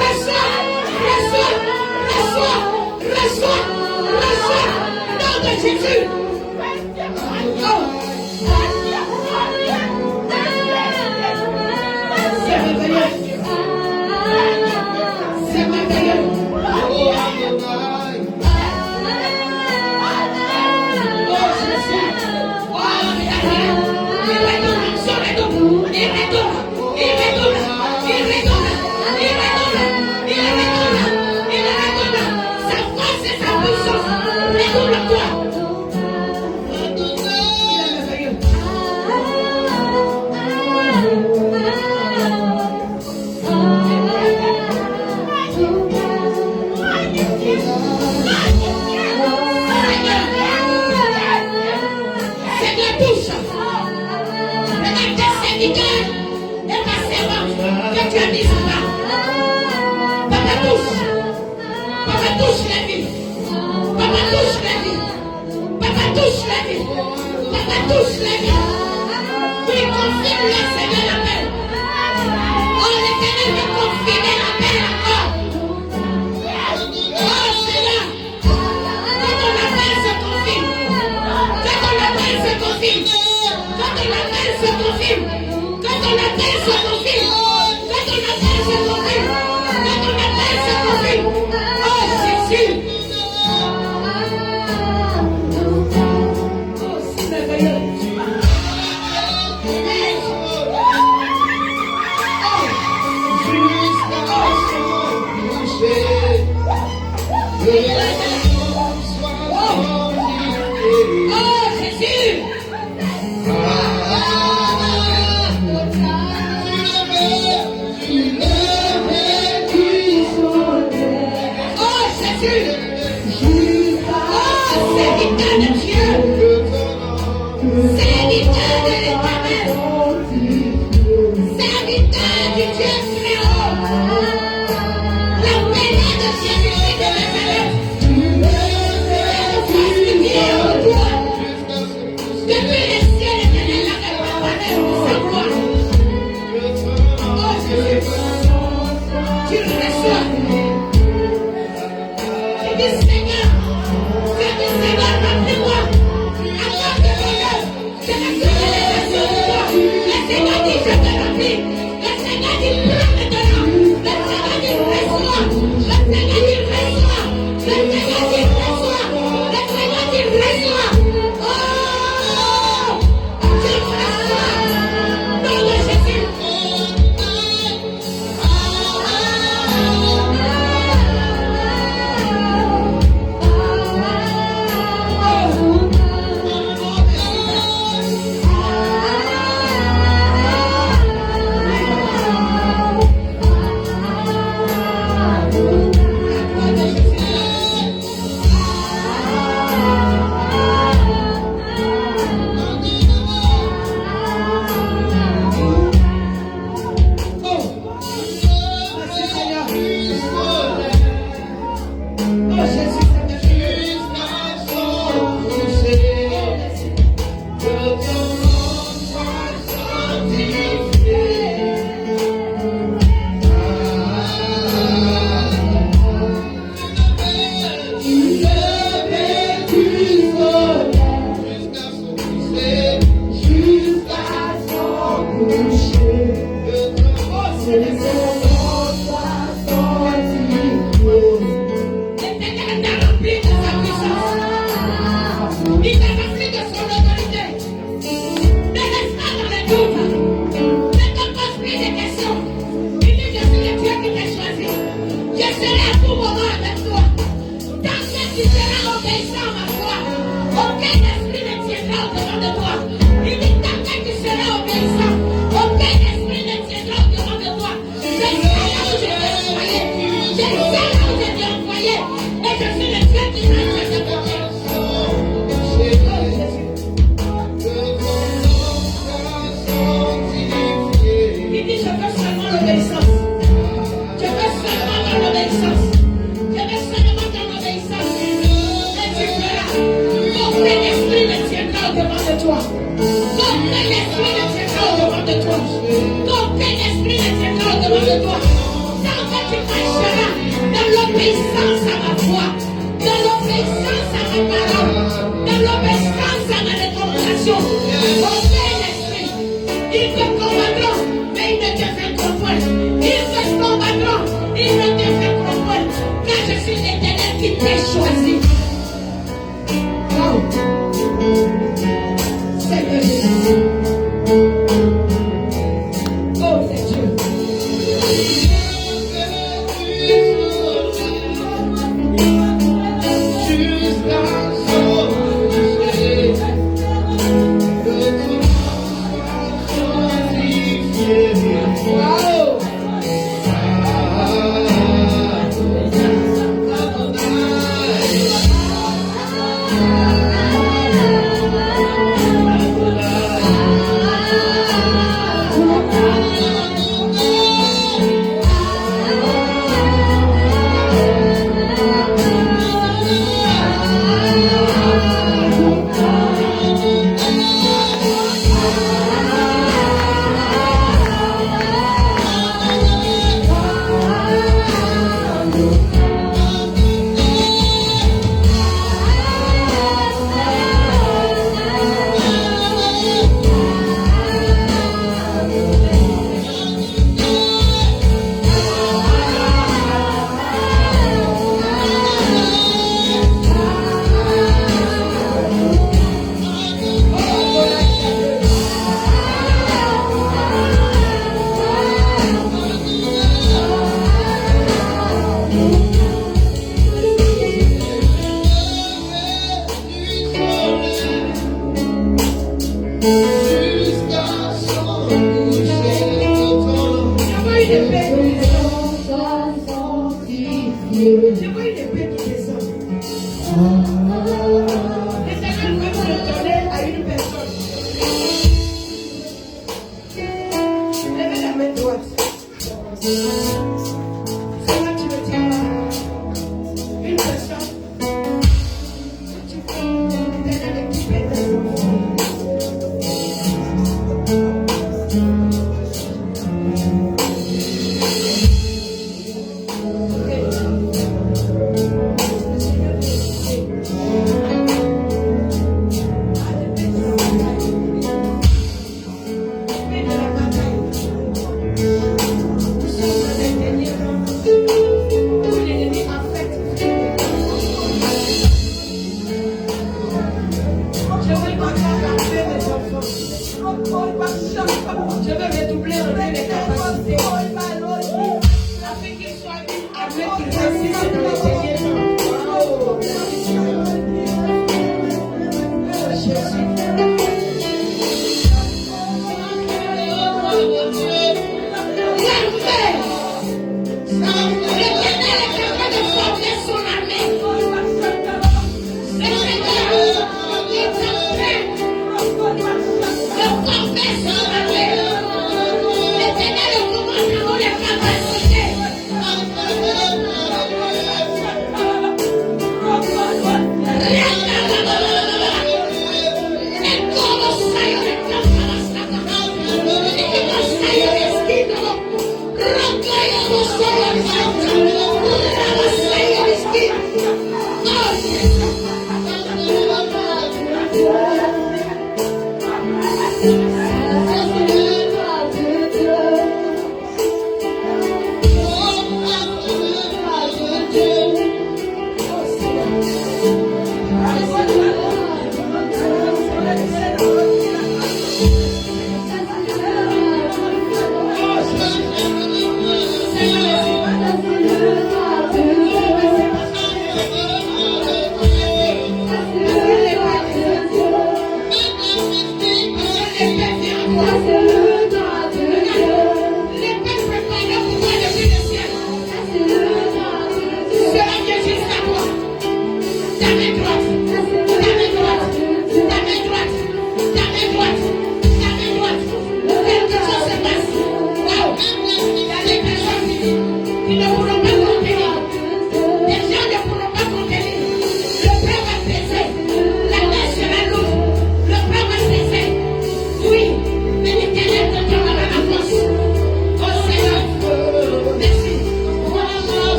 Reçois! Reçois! Reçois! Reçois! Reçois! Nom de Jésus! Oh! C'est merveilleux! C'est merveilleux! Oh, Jésus! Oh, regarde! Il redonne, son redonne! Il redonne! Il redonne! Il redonne! Il redonne! Il redonne! Il redonne! Sa force et sa puissance! Redonne-toi! Il est merveilleux! Seigneur, touche! Regarde tes serviteurs et ta servante que tu as mis en bas. Papa touche! Papa touche la vie! Papa touche la vie! Papa touche la vie! Papa touche la vie! Oui, confirme-le, Seigneur, l'appel! Oh, l'Éternel veut confirmer l'appel encore! Oh, Seigneur! Que ton appel se confirme! Que ton appel se confirme! Que ton appel se confirme! Que ton appel se confirme! Que ton appel se confirme! Que ton appel se confirme! Oh, Jésus! Oh, c'est merveilleux! Oh, Jésus! Oh, Jésus! Oh, serviteur de Dieu! Serviteur de l'Éternel! Serviteur du Dieu très haut! La mêlée de Jésus de Nazareth!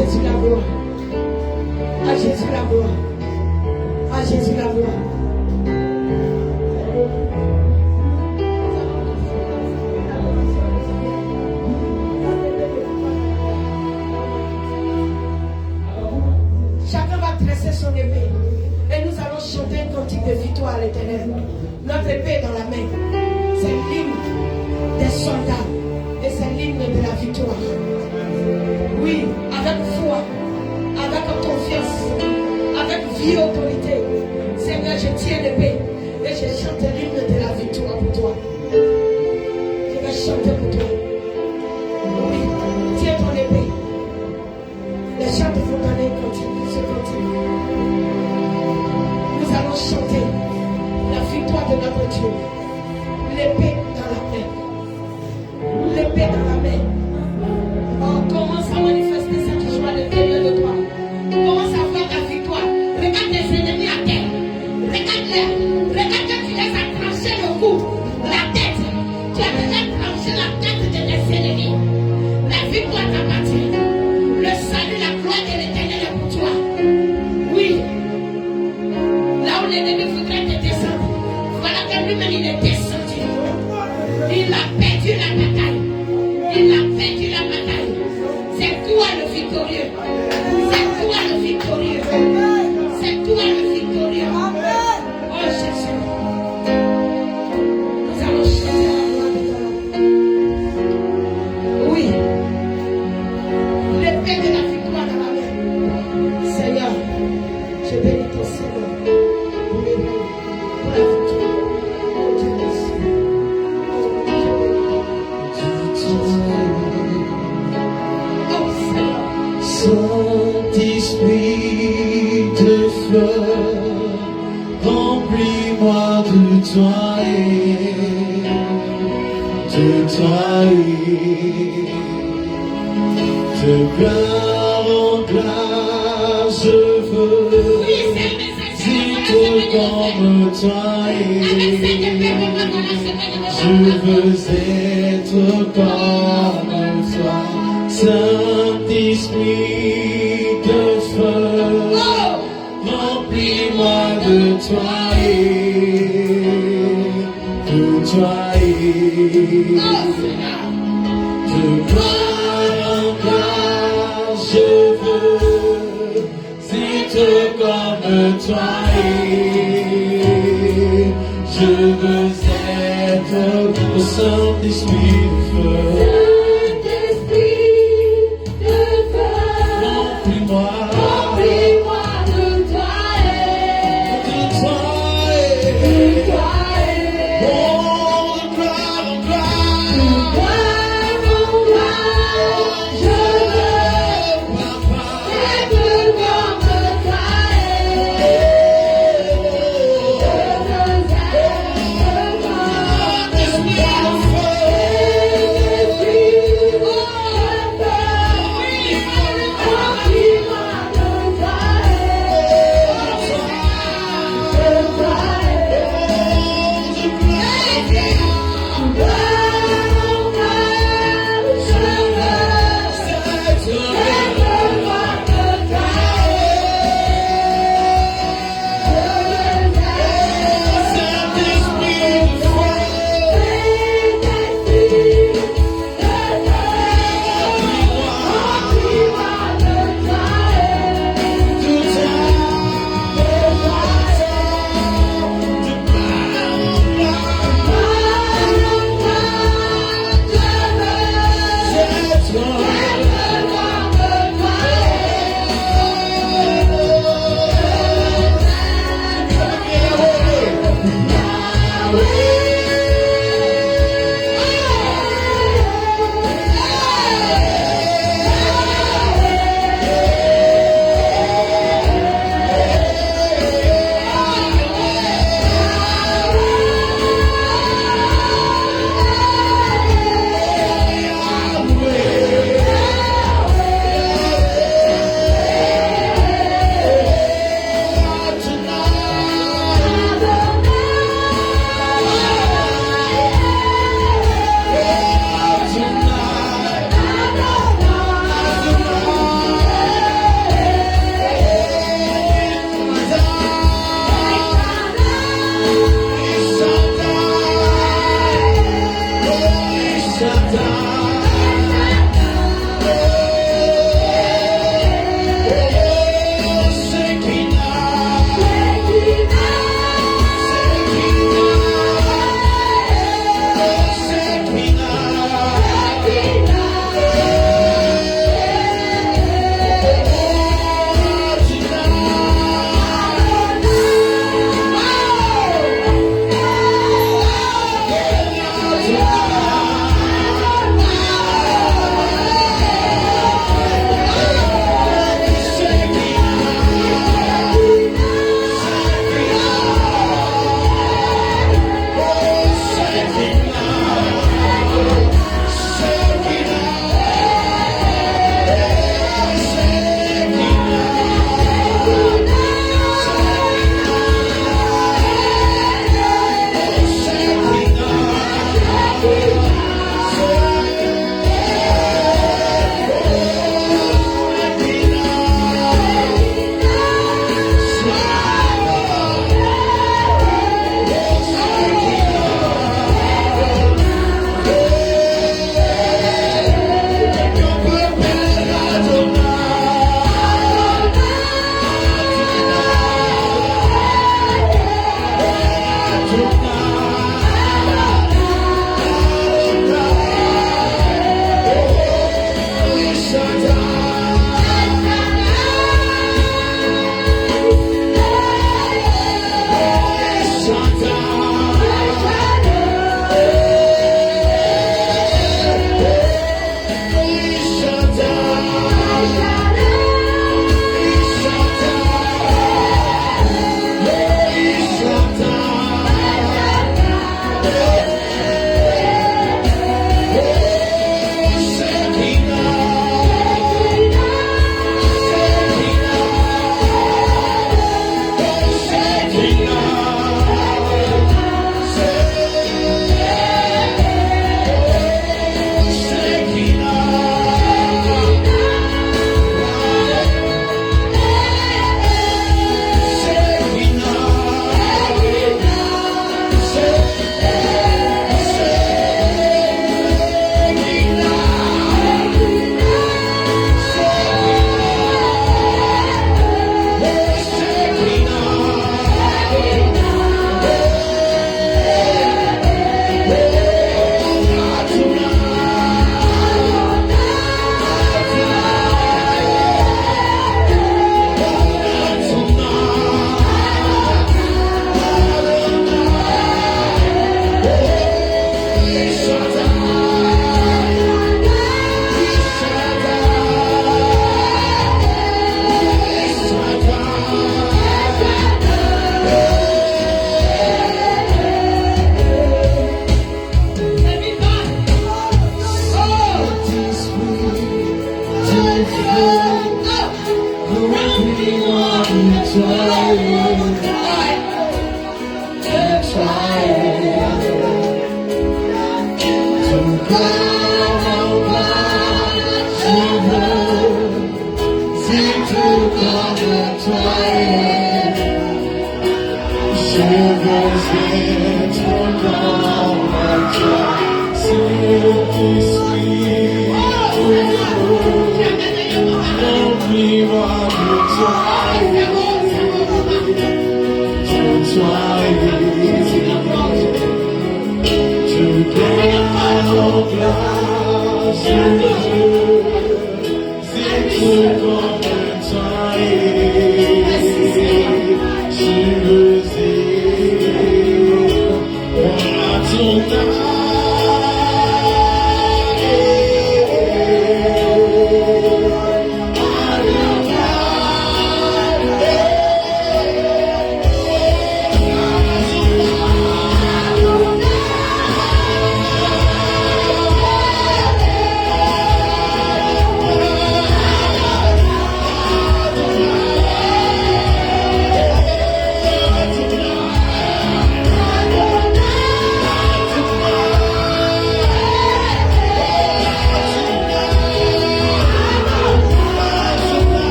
Jésus la gloire. À Jésus la gloire. À Jésus la gloire. Chacun va tresser son épée. Et nous allons chanter un cantique de victoire à l'Éternel. Notre épée est dans la main. C'est l'hymne des soldats. Et c'est l'hymne de la victoire. Oui, avec foi, avec confiance, avec vie et autorité. Seigneur, je tiens l'épée. Et je chante l'hymne de la victoire pour toi. Je vais chanter pour toi. Oui, tiens ton épée. Les chants vont donner ce cantique. Nous allons chanter la victoire de notre Dieu. L'épée dans la main. L'épée dans la main. Oh, commence à manifester cette joie à l'intérieur de toi. Commence à voir la victoire. Regarde tes ennemis à terre. Regarde-les. Regarde que tu les as tranché le cou, la tête. Tu as déjà tranché la tête de tes ennemis. La victoire t'appartient. Le salut, la gloire de l'Éternel est pour toi. Oui. Là où l'ennemi voudrait te descendre, voilà que lui-même il est descendu. Il a perdu la bataille. Il a perdu la bataille. C'est toi le victorieux. C'est toi le victorieux. C'est toi le victorieux. Oh Jésus. Nous allons chanter la gloire de toi. Oui. L'épée de la victoire dans la main. Seigneur, je bénis ton Seigneur pour les mains, pour la victoire. Oh Dieu merci. Oh Seigneur. Saint-Esprit de feu, remplis-moi de toi de gloire en gloire, je veux vivre comme toi je veux être comme toi, Saint-Esprit de feu, remplis-moi de toi de gloire en gloire, je veux être comme toi je veux être le Saint-Esprit de feu. Remplis-moi de toi Esprit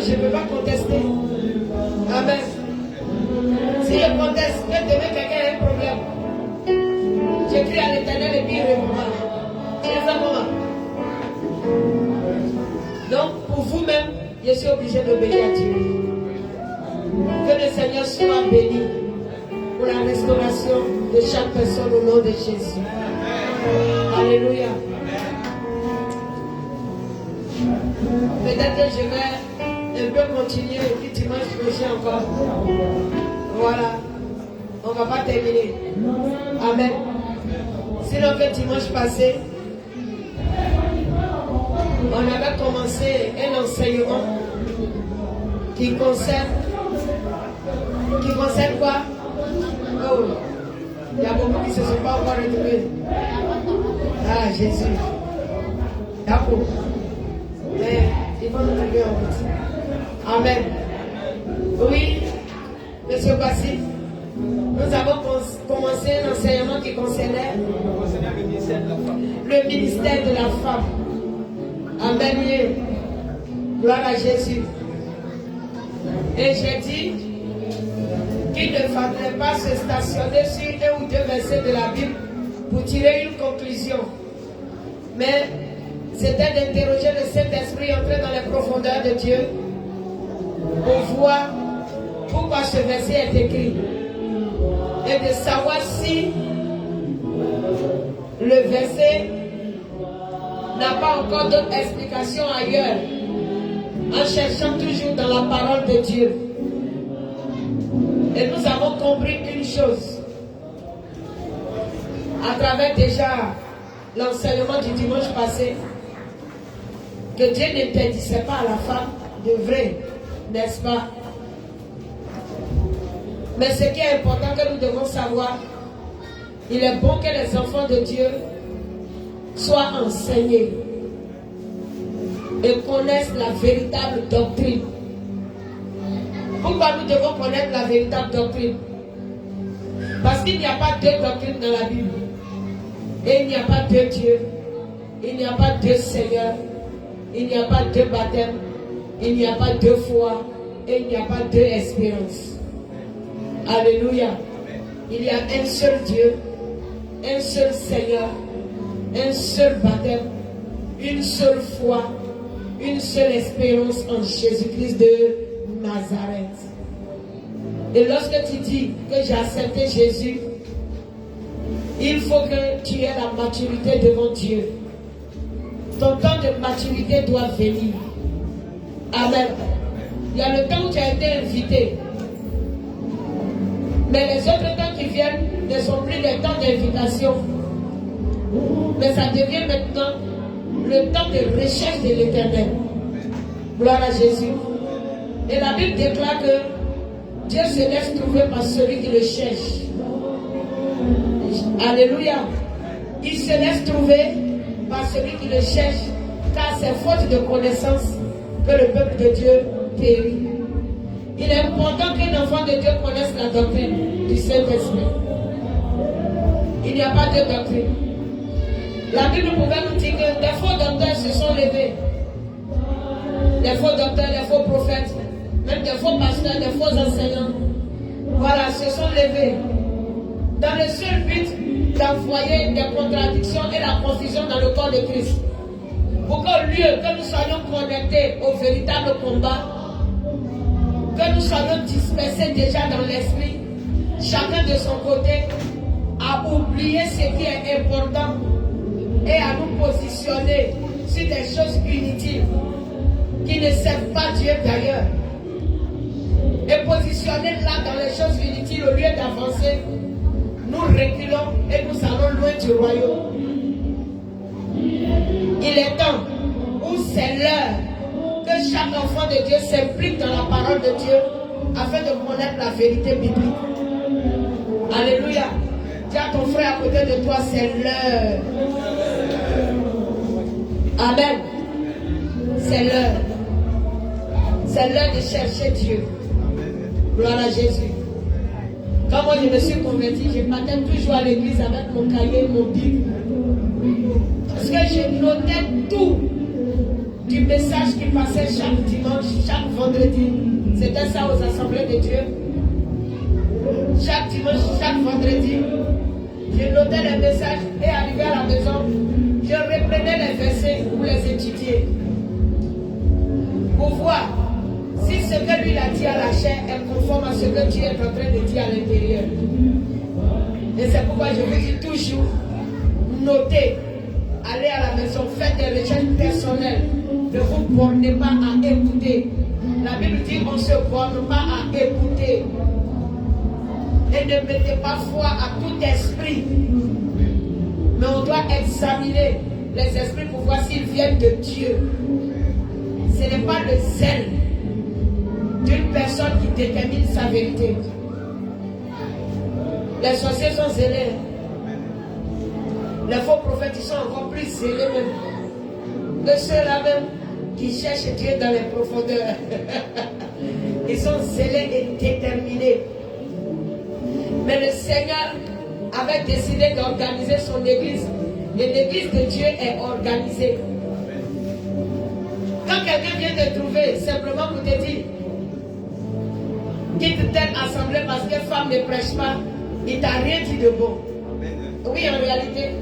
je ne peux pas contester. Amen. Si je conteste, que demain quelqu'un a un problème. J'écris à l'Éternel et puis il répondra. C'est ça comment? Donc, pour vous-même, je suis obligé d'obéir à Dieu. Que le Seigneur soit béni pour la restauration de chaque personne au nom de Jésus. Alléluia. Peut-être que je vais un peu continuer et puis dimanche prochain encore. Voilà. On ne va pas terminer. Amen. Sinon que dimanche passé, on avait commencé un enseignement qui concerne quoi? Oh, il y a beaucoup qui ne se sont pas encore retrouvés. Ah, Jésus. D'accord. Mais il faut nous trouver en route. Amen. Oui, Monsieur Bassi, nous avons commencé un enseignement qui concernait le ministère de la femme. Amen. Gloire à Jésus. Et j'ai dit qu'il ne faudrait pas se stationner sur un ou deux versets de la Bible pour tirer une conclusion. Mais c'était d'interroger le Saint-Esprit, entrer dans les profondeurs de Dieu pour voir pourquoi ce verset est écrit et de savoir si le verset n'a pas encore d'autres explications ailleurs, en cherchant toujours dans la parole de Dieu. Et nous avons compris une chose à travers déjà l'enseignement du dimanche passé, que Dieu n'interdisait pas à la femme de vrai, n'est-ce pas? Mais ce qui est important que nous devons savoir, il est bon que les enfants de Dieu soient enseignés et connaissent la véritable doctrine. Pourquoi nous devons connaître la véritable doctrine? Parce qu'il n'y a pas deux doctrines dans la Bible. Et il n'y a pas deux dieux. Il n'y a pas deux seigneurs. Il n'y a pas deux baptêmes. Il n'y a pas deux foi. Et il n'y a pas deux espérances. Alléluia. Il y a un seul Dieu, un seul Seigneur, un seul baptême, une seule foi, une seule espérance en Jésus-Christ de Nazareth. Et lorsque tu dis que j'ai accepté Jésus, il faut que tu aies la maturité devant Dieu. Ton temps de maturité doit venir. Amen. Il y a le temps où tu as été invité. Mais les autres temps qui viennent ne sont plus des temps d'invitation. Mais ça devient maintenant le temps de recherche de l'Éternel. Gloire à Jésus. Et la Bible déclare que Dieu se laisse trouver par celui qui le cherche. Alléluia. Il se laisse trouver par celui qui le cherche, car c'est faute de connaissance que le peuple de Dieu périt. Il est important qu'un enfant de Dieu connaisse la doctrine du Saint-Esprit. Il n'y a pas de doctrine. La Bible pouvait nous dire que des faux docteurs se sont levés. Des faux docteurs, des faux prophètes, même des faux pasteurs, des faux enseignants. Voilà, se sont levés. Dans le seul but d'envoyer des contradictions et la confusion dans le corps de Christ. Pour qu'au lieu que nous soyons connectés au véritable combat, que nous soyons dispersés déjà dans l'esprit, chacun de son côté, à oublier ce qui est important et à nous positionner sur des choses inutiles qui ne servent pas Dieu d'ailleurs. Et positionner là dans les choses inutiles au lieu d'avancer, nous reculons et nous allons loin du royaume. Il est temps où c'est l'heure que chaque enfant de Dieu s'implique dans la parole de Dieu afin de connaître la vérité biblique. Alléluia. Dis à ton frère à côté de toi, c'est l'heure. Amen. C'est l'heure. C'est l'heure de chercher Dieu. Gloire à Jésus. Quand moi je me suis converti, je partais toujours à l'église avec mon cahier, mon bible. Parce que je notais tout. du message qui passait chaque dimanche, chaque vendredi. C'était ça aux assemblées de Dieu. Chaque dimanche, chaque vendredi, je notais les messages et arrivé à la maison, je reprenais les versets pour les étudier. Pour voir si ce que lui a dit à la chair est conforme à ce que Dieu est en train de dire à l'intérieur. Et c'est pourquoi je vous dis toujours, notez, allez à la maison, faites des recherches personnelles. Ne vous bornez pas à écouter. La Bible dit qu'on ne se borne pas à écouter. Et ne mettez pas foi à tout esprit. Mais on doit examiner les esprits pour voir s'ils viennent de Dieu. Ce n'est pas le zèle d'une personne qui détermine sa vérité. Les sorciers sont zélés. Les faux prophètes, ils sont encore plus zélés même que ceux-là même qui cherchent Dieu dans les profondeurs. Ils sont zélés et déterminés. Mais le Seigneur avait décidé d'organiser son église. Et l'église de Dieu est organisée. Quand quelqu'un vient te trouver simplement pour te dire quitte telle assemblée parce que femme ne prêche pas, il t'a rien dit de bon. Oui, en réalité,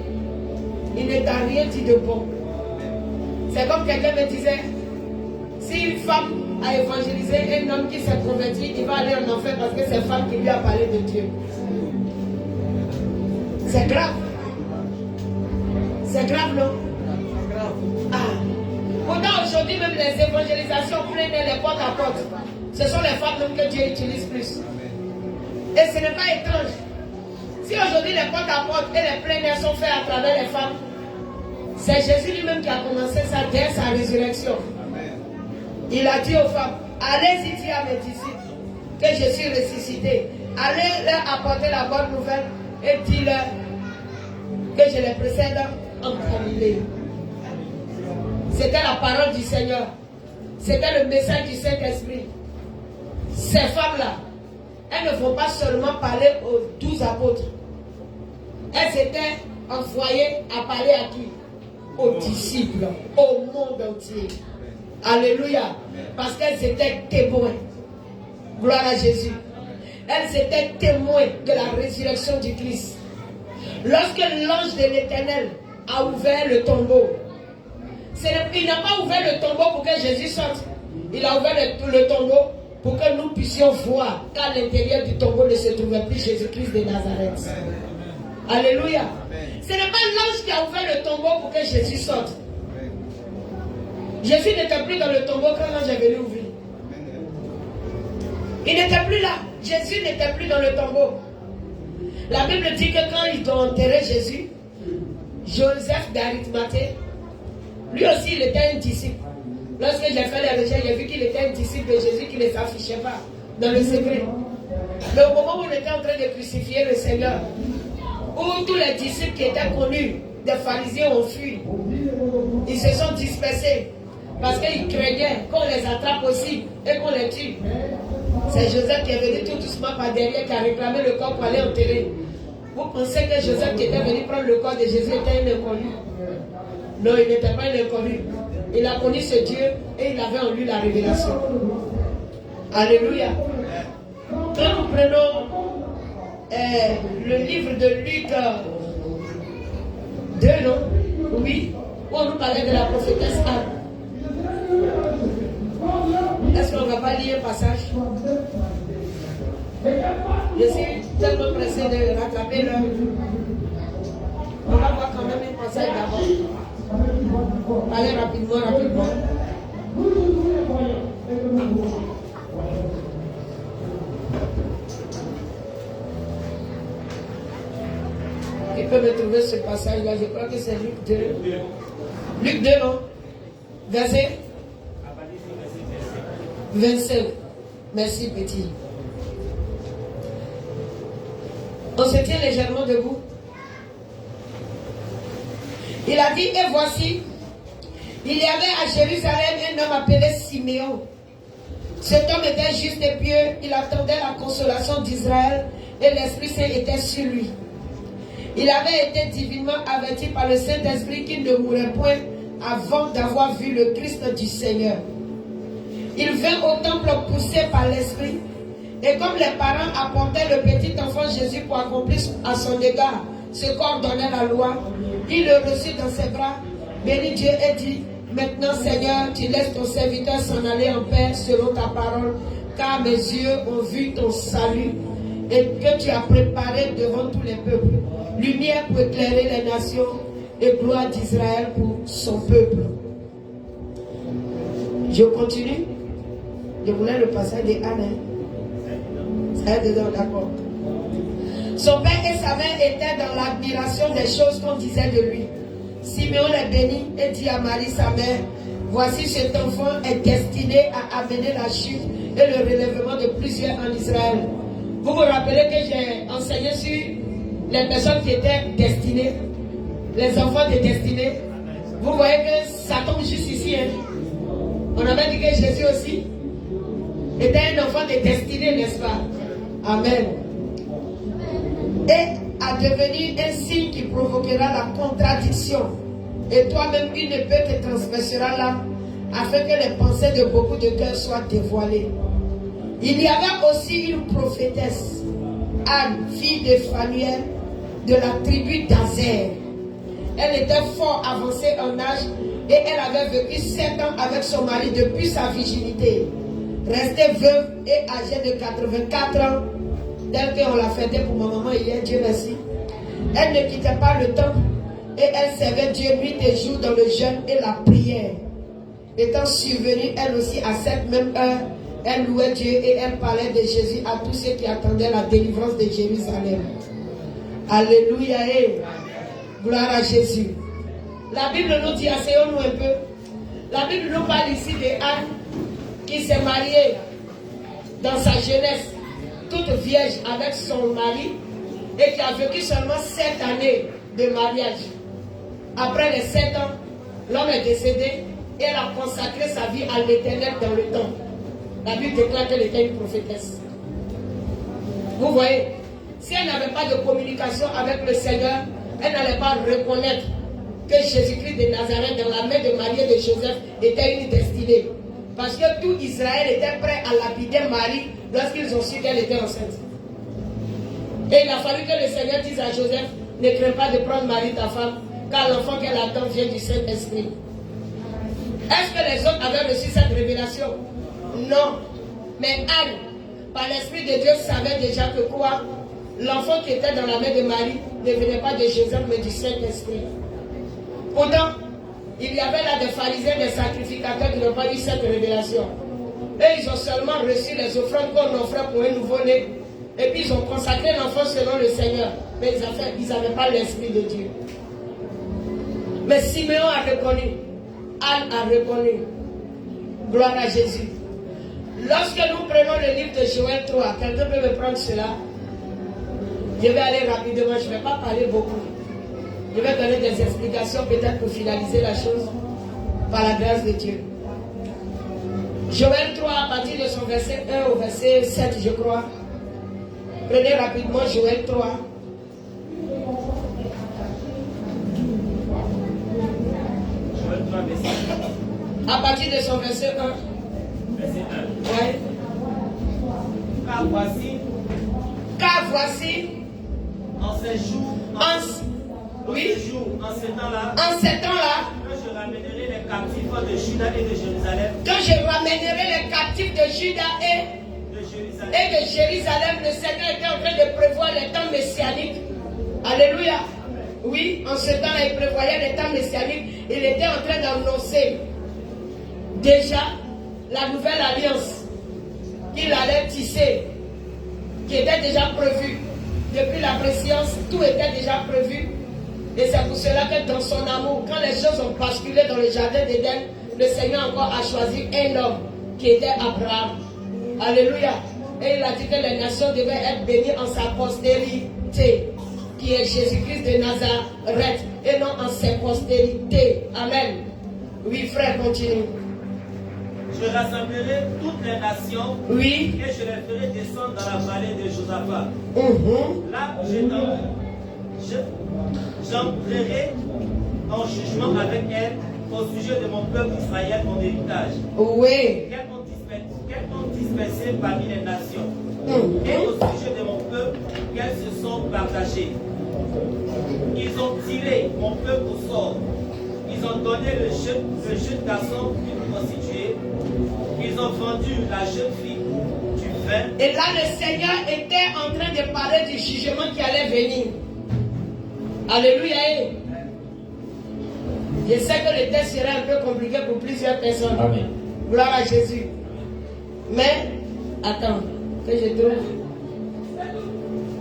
il ne t'a rien dit de bon. C'est comme quelqu'un me disait, si une femme a évangélisé un homme qui s'est converti, il va aller en enfer parce que c'est femme qui lui a parlé de Dieu. C'est grave. C'est grave, non? Ah. Pourtant, aujourd'hui, même les évangélisations prennent les porte à porte. Ce sont les femmes même que Dieu utilise plus. Et ce n'est pas étrange. Si aujourd'hui les porte à porte et les plein air sont faits à travers les femmes, c'est Jésus lui-même qui a commencé ça dès sa résurrection. Il a dit aux femmes, allez-y dire à mes disciples que je suis ressuscité. Allez leur apporter la bonne nouvelle et dis-leur que je les précède en Galilée. C'était la parole du Seigneur. C'était le message du Saint-Esprit. Ces femmes-là, elles ne vont pas seulement parler aux 12 apôtres. Elles étaient envoyées à parler à qui? Aux disciples, au monde entier. Alléluia. Parce qu'elles étaient témoins. Gloire à Jésus. Elles étaient témoins de la résurrection du Christ. Lorsque l'ange de l'Éternel a ouvert le tombeau, il n'a pas ouvert le tombeau pour que Jésus sorte. Il a ouvert le tombeau pour que nous puissions voir qu'à l'intérieur du tombeau ne se trouvait plus Jésus-Christ de Nazareth. Alléluia. Ce n'est pas l'ange qui a ouvert le tombeau pour que Jésus sorte. Jésus n'était plus dans le tombeau quand l'ange est venu ouvrir. Il n'était plus là. Jésus n'était plus dans le tombeau. La Bible dit que quand ils ont enterré Jésus, Joseph d'Arimathée, lui aussi il était un disciple. Lorsque j'ai fait les recherches, j'ai vu qu'il était un disciple de Jésus qui ne s'affichait pas dans le secret. Mais au moment où on était en train de crucifier le Seigneur, où tous les disciples qui étaient connus des pharisiens ont fui, ils se sont dispersés parce qu'ils craignaient qu'on les attrape aussi et qu'on les tue. C'est Joseph qui est venu tout doucement par derrière, qui a réclamé le corps pour aller enterrer. Vous pensez que Joseph qui était venu prendre le corps de Jésus était un inconnu? Non, il n'était pas un inconnu. Il a connu ce Dieu et il avait en lui la révélation. Alléluia. Quand nous prenons le livre de Luc 2, non? Oui, où on nous parlait de la prophétesse Anne. Est-ce qu'on ne va pas lire un passage? Je suis tellement pressé de rattraper l'heure. On va voir quand même un passage d'abord. Allez rapidement, rapidement. Il peut me trouver ce passage-là, je crois que c'est Luc 2. Luc 2, non? Verset 25. Merci, petit. On se tient légèrement debout. Il a dit, et voici, il y avait à Jérusalem un homme appelé Siméon. Cet homme était juste et pieux, il attendait la consolation d'Israël et l'Esprit Saint était sur lui. Il avait été divinement averti par le Saint-Esprit qu'il ne mourrait point avant d'avoir vu le Christ du Seigneur. Il vint au temple poussé par l'Esprit. Et comme les parents apportaient le petit enfant Jésus pour accomplir à son égard ce qu'ordonnait la loi, il le reçut dans ses bras, bénit Dieu et dit: maintenant Seigneur, tu laisses ton serviteur s'en aller en paix selon ta parole, car mes yeux ont vu ton salut et que tu as préparé devant tous les peuples, lumière pour éclairer les nations et gloire d'Israël pour son peuple. Je continue. Je voulais le passage de Anne. Ça est dedans, d'accord. Son père et sa mère étaient dans l'admiration des choses qu'on disait de lui. Simeon les bénit et dit à Marie sa mère: voici cet enfant est destiné à amener la chute et le relèvement de plusieurs en Israël. Vous vous rappelez que j'ai enseigné sur les personnes qui étaient destinées, les enfants de destinée. Vous voyez que ça tombe juste ici. Hein? On avait dit que Jésus aussi était un enfant de destinée, n'est-ce pas? Amen. Et à devenir un signe qui provoquera la contradiction. Et toi-même, une épée te transpercera l'âme, afin que les pensées de beaucoup de cœurs soient dévoilées. Il y avait aussi une prophétesse, Anne, fille de Phanuel, de la tribu d'Azer. Elle était fort avancée en âge et elle avait vécu 7 ans avec son mari depuis sa virginité. Restée veuve et âgée de 84 ans, tel qu'on l'a fêté pour ma maman hier, Dieu merci. Elle ne quittait pas le temple et elle servait Dieu nuit et jour dans le jeûne et la prière. Étant survenue elle aussi à cette même heure, elle louait Dieu et elle parlait de Jésus à tous ceux qui attendaient la délivrance de Jérusalem. Alléluia et gloire à Jésus. La Bible nous dit, asseyons-nous un peu. La Bible nous parle ici de Anne qui s'est mariée dans sa jeunesse, toute vierge avec son mari, et qui a vécu seulement 7 années de mariage. Après les 7 ans, l'homme est décédé et elle a consacré sa vie à l'Éternel dans le temps. La Bible déclare qu'elle était une prophétesse. Vous voyez, si elle n'avait pas de communication avec le Seigneur, elle n'allait pas reconnaître que Jésus-Christ de Nazareth, dans la main de Marie et de Joseph, était une destinée. Parce que tout Israël était prêt à lapider Marie lorsqu'ils ont su qu'elle était enceinte. Et il a fallu que le Seigneur dise à Joseph: ne crains pas de prendre Marie ta femme, car l'enfant qu'elle attend vient du Saint-Esprit. Est-ce que les autres avaient reçu cette révélation? Non. Mais Anne, par l'Esprit de Dieu, savait déjà que quoi? L'enfant qui était dans la main de Marie ne venait pas de Joseph, mais du Saint-Esprit. Pourtant, il y avait là des pharisiens, des sacrificateurs qui n'ont pas eu cette révélation. Et ils ont seulement reçu les offrandes qu'on offrait pour un nouveau-né. Et puis ils ont consacré l'enfant selon le Seigneur. Mais ils n'avaient pas l'Esprit de Dieu. Mais Simeon a reconnu. Anne a reconnu. Gloire à Jésus. Lorsque nous prenons le livre de Joël 3, quelqu'un peut me prendre cela? Je vais aller rapidement, je ne vais pas parler beaucoup. Je vais donner des explications peut-être pour finaliser la chose par la grâce de Dieu. Joël 3 à partir de son verset 1 au verset 7 je crois. Prenez rapidement Joël 3. Joël 3 verset 1. À partir de son verset 1. Verset 1. Ouais. Car voici en ces jours, en ces temps-là, que je ramènerai les captifs de Juda et de Jérusalem. Que je ramènerai les captifs de Juda et de Jérusalem. Le Seigneur était en train de prévoir les temps messianiques. Alléluia. Oui, en ce temps-là, il prévoyait les temps messianiques. Il était en train d'annoncer déjà la nouvelle alliance qu'il allait tisser, qui était déjà prévue. Depuis la préscience, tout était déjà prévu. Et c'est pour cela que dans son amour, quand les choses ont basculé dans le jardin d'Éden, le Seigneur encore a choisi un homme qui était Abraham. Alléluia. Et il a dit que les nations devaient être bénies en sa postérité, qui est Jésus-Christ de Nazareth, et non en ses postérités. Amen. Oui, frère, continue. Je rassemblerai toutes les nations, oui, et je les ferai descendre dans la vallée de Josaphat. Là où j'entrerai en jugement avec elles au sujet de mon peuple Israël, mon héritage. Oui. Qu'elles ont dispersé parmi les nations. Et au sujet de mon peuple, qu'elles se sont partagées. Ils ont tiré mon peuple au sort. Ils ont donné le jeune garçon d'une prostituée. Ils ont vendu la jeune fille du vin. Et là, le Seigneur était en train de parler du jugement qui allait venir. Alléluia. Je sais que le texte serait un peu compliqué pour plusieurs personnes. Amen. Gloire à Jésus. Mais, attends, que je trouve.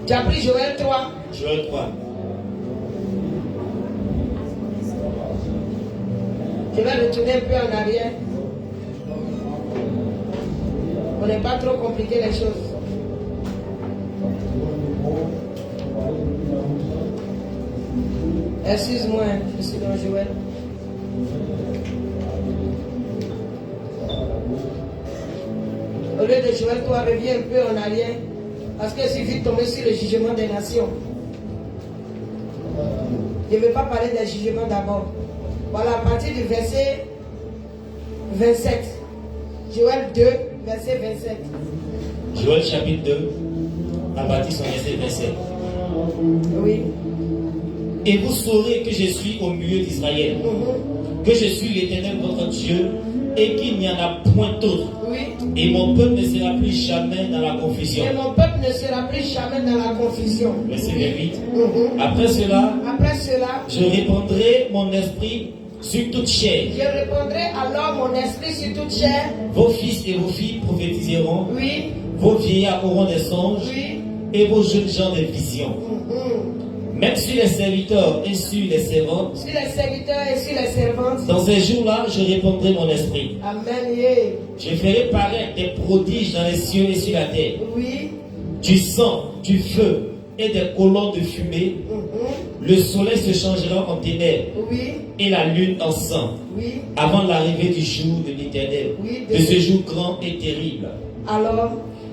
Tu as pris Joël 3. Joël 3. Je vais retourner un peu en arrière. On n'est pas trop compliqué les choses. Excuse-moi, je suis dans Joël. Au lieu de Joël, toi reviens un peu en arrière. Parce que si vite tomber sur le jugement des nations. Je ne vais pas parler des jugements d'abord. Voilà, à partir du verset 27. Joël 2, verset 27. Joël chapitre 2, à partir de son verset 27. Oui. Et vous saurez que je suis au milieu d'Israël, que je suis l'Éternel votre Dieu, et qu'il n'y en a point d'autre. Oui. Et mon peuple ne sera plus jamais dans la confusion. Et mon peuple ne sera plus jamais dans la confusion. Verset 28. Après cela, je répandrai mon esprit sur toute chair. Je répandrai alors mon esprit sur toute chair. Vos fils et vos filles prophétiseront. Oui. Vos vieillards auront des songes. Oui. Et vos jeunes gens des visions. Même sur les serviteurs et sur les servantes. Sur les serviteurs et sur les servantes. Dans ces jours-là, je répandrai mon esprit. Amen. Yeah. Je ferai paraître des prodiges dans les cieux et sur la terre. Oui. Du sang, du feu et des colonnes de fumée. Le soleil se changera en ténèbres. Oui. Et la lune en sang. Oui. Avant l'arrivée du jour de l'Éternel. Oui, de ce jour grand et terrible.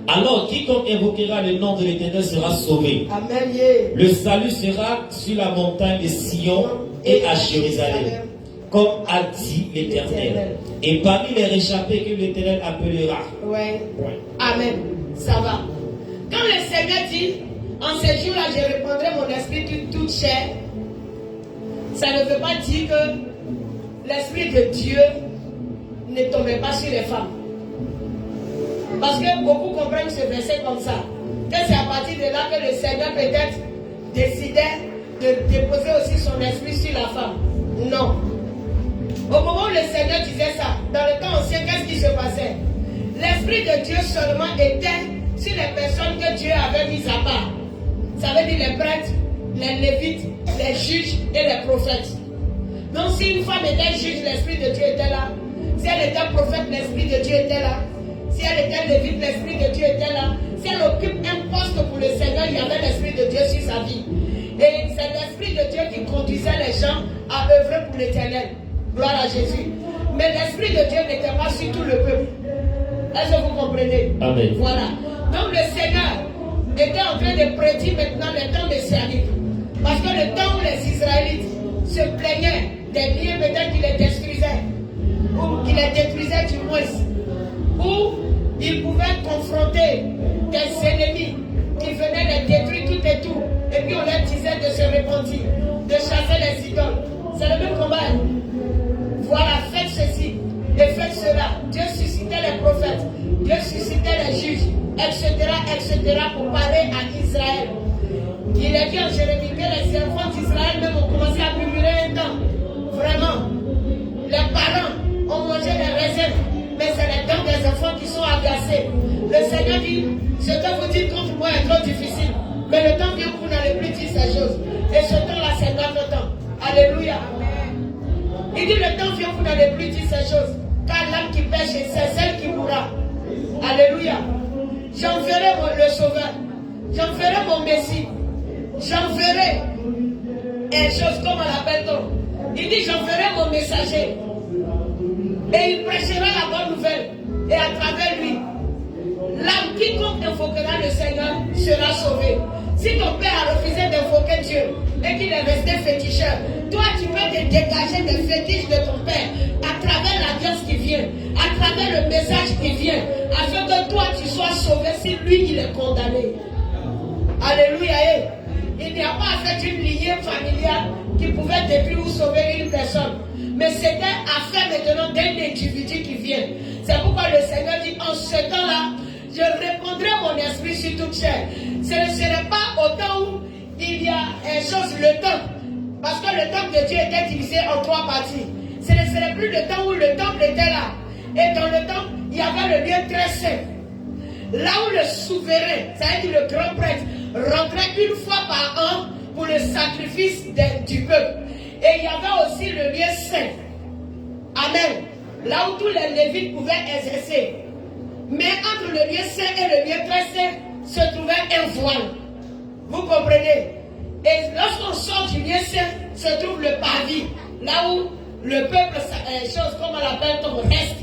Alors, quiconque invoquera le nom de l'Éternel sera sauvé. Amen. Yeah. Le salut sera sur la montagne de Sion et à Jérusalem, comme a dit l'Éternel. Et parmi les réchappés que l'Éternel appellera. Ouais. Amen. Ça va. Quand le Seigneur dit, en ces jours-là, je répandrai mon esprit sur toute chair, ça ne veut pas dire que l'esprit de Dieu ne tombait pas sur les femmes. Parce que beaucoup comprennent ce verset comme ça. Que c'est à partir de là que le Seigneur peut-être décidait de déposer aussi son esprit sur la femme. Non. Au moment où le Seigneur disait ça, dans le temps ancien, qu'est-ce qui se passait? L'esprit de Dieu seulement était sur les personnes que Dieu avait mises à part. Ça veut dire les prêtres, les lévites, les juges et les prophètes. Donc si une femme était juge, l'esprit de Dieu était là. Si elle était prophète, l'esprit de Dieu était là. Si elle était lévite, l'esprit de Dieu était là. Si elle occupe un poste pour le Seigneur, il y avait l'esprit de Dieu sur sa vie. Et c'est l'esprit de Dieu qui conduisait les gens à œuvrer pour l'Éternel. Gloire à Jésus. Mais l'esprit de Dieu n'était pas sur tout le peuple. Est-ce que vous comprenez? Amen. Voilà. Donc le Seigneur était en train de prédire maintenant le temps de servir. Parce que le temps où les Israélites se plaignaient des lieux, peut-être qu'ils les détruisaient. Ou qu'ils les détruisaient du moins. Où ils pouvaient confronter des ennemis qui venaient les détruire tout et tout. Et puis on leur disait de se repentir, de chasser les idoles. C'est le même combat. Voilà, faites ceci et faites cela. Dieu suscitait les prophètes, Dieu suscitait les juges, etc., etc. pour parler à Israël. Il est dit en Jérémie que les enfants d'Israël même ont commencé à murmurer un temps. Vraiment. Les parents ont mangé des raisins. Mais c'est les dents des enfants qui sont agacés. Le Seigneur dit, ce que vous dites contre moi est trop difficile. Mais le temps vient où vous n'allez plus dire ces choses. Et ce temps-là, c'est notre temps. Alléluia. Il dit, le temps vient où vous n'allez plus dire ces choses. Car l'âme qui pêche, c'est celle qui mourra. Alléluia. J'enverrai le Sauveur. J'enverrai mon Messie. J'enverrai une chose comme on l'appelle-t-on. Il dit, j'enverrai mon messager. Et il prêchera la bonne nouvelle. Et à travers lui, l'âme quiconque invoquera le Seigneur sera sauvé. Si ton père a refusé d'invoquer Dieu, et qu'il est resté féticheur. Toi, tu peux te dégager des fétiches de ton père à travers l'alliance qui vient, à travers le message qui vient, afin que toi, tu sois sauvé si lui, il est condamné. Alléluia. Il n'y a pas affaire d'une lignée familiale qui pouvait détruire ou sauver une personne. Mais c'était affaire maintenant d'un individu qui vient. C'est pourquoi le Seigneur dit, en ce temps-là, je répandrai mon esprit sur toute chair. Ce ne serait pas au temps où il y a une chose, le temple. Parce que le temple de Dieu était divisé en 3 parties. Ce ne serait plus le temps où le temple était là. Et dans le temple, il y avait le lieu très saint. Là où le souverain, c'est-à-dire le grand prêtre, rentrait une fois par an pour le sacrifice du peuple. Et il y avait aussi le lieu saint. Amen. Là où tous les Lévites pouvaient exercer. Mais entre le lieu saint et le lieu très saint se trouvait un voile. Vous comprenez? Et lorsqu'on sort du lieu saint, se trouve le parvis. Là où le peuple, chose comme on l'appelle, reste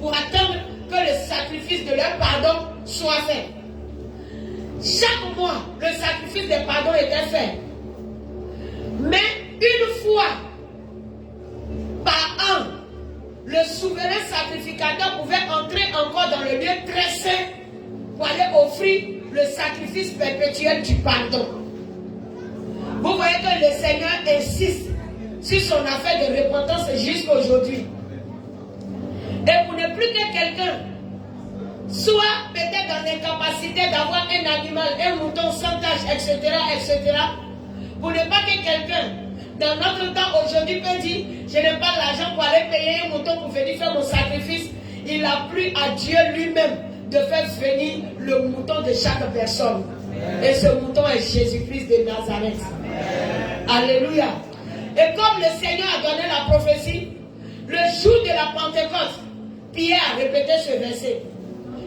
pour attendre que le sacrifice de leur pardon soit fait. Chaque mois, le sacrifice des pardons était fait. Mais une fois par an, le souverain sacrificateur pouvait entrer encore dans le lieu très saint pour aller offrir le sacrifice perpétuel du pardon. Vous voyez que le Seigneur insiste sur son affaire de repentance jusqu'à aujourd'hui. Et pour ne plus que quelqu'un soit peut-être dans l'incapacité d'avoir un animal, un mouton sans tache, etc., etc., pour ne pas que quelqu'un, dans notre temps aujourd'hui, peut dire, je n'ai pas l'argent pour aller payer un mouton pour venir faire mon sacrifice. Il a plu à Dieu lui-même de faire venir le mouton de chaque personne. Et ce mouton est Jésus-Christ de Nazareth. Alléluia. Et comme le Seigneur a donné la prophétie, le jour de la Pentecôte, Pierre a répété ce verset.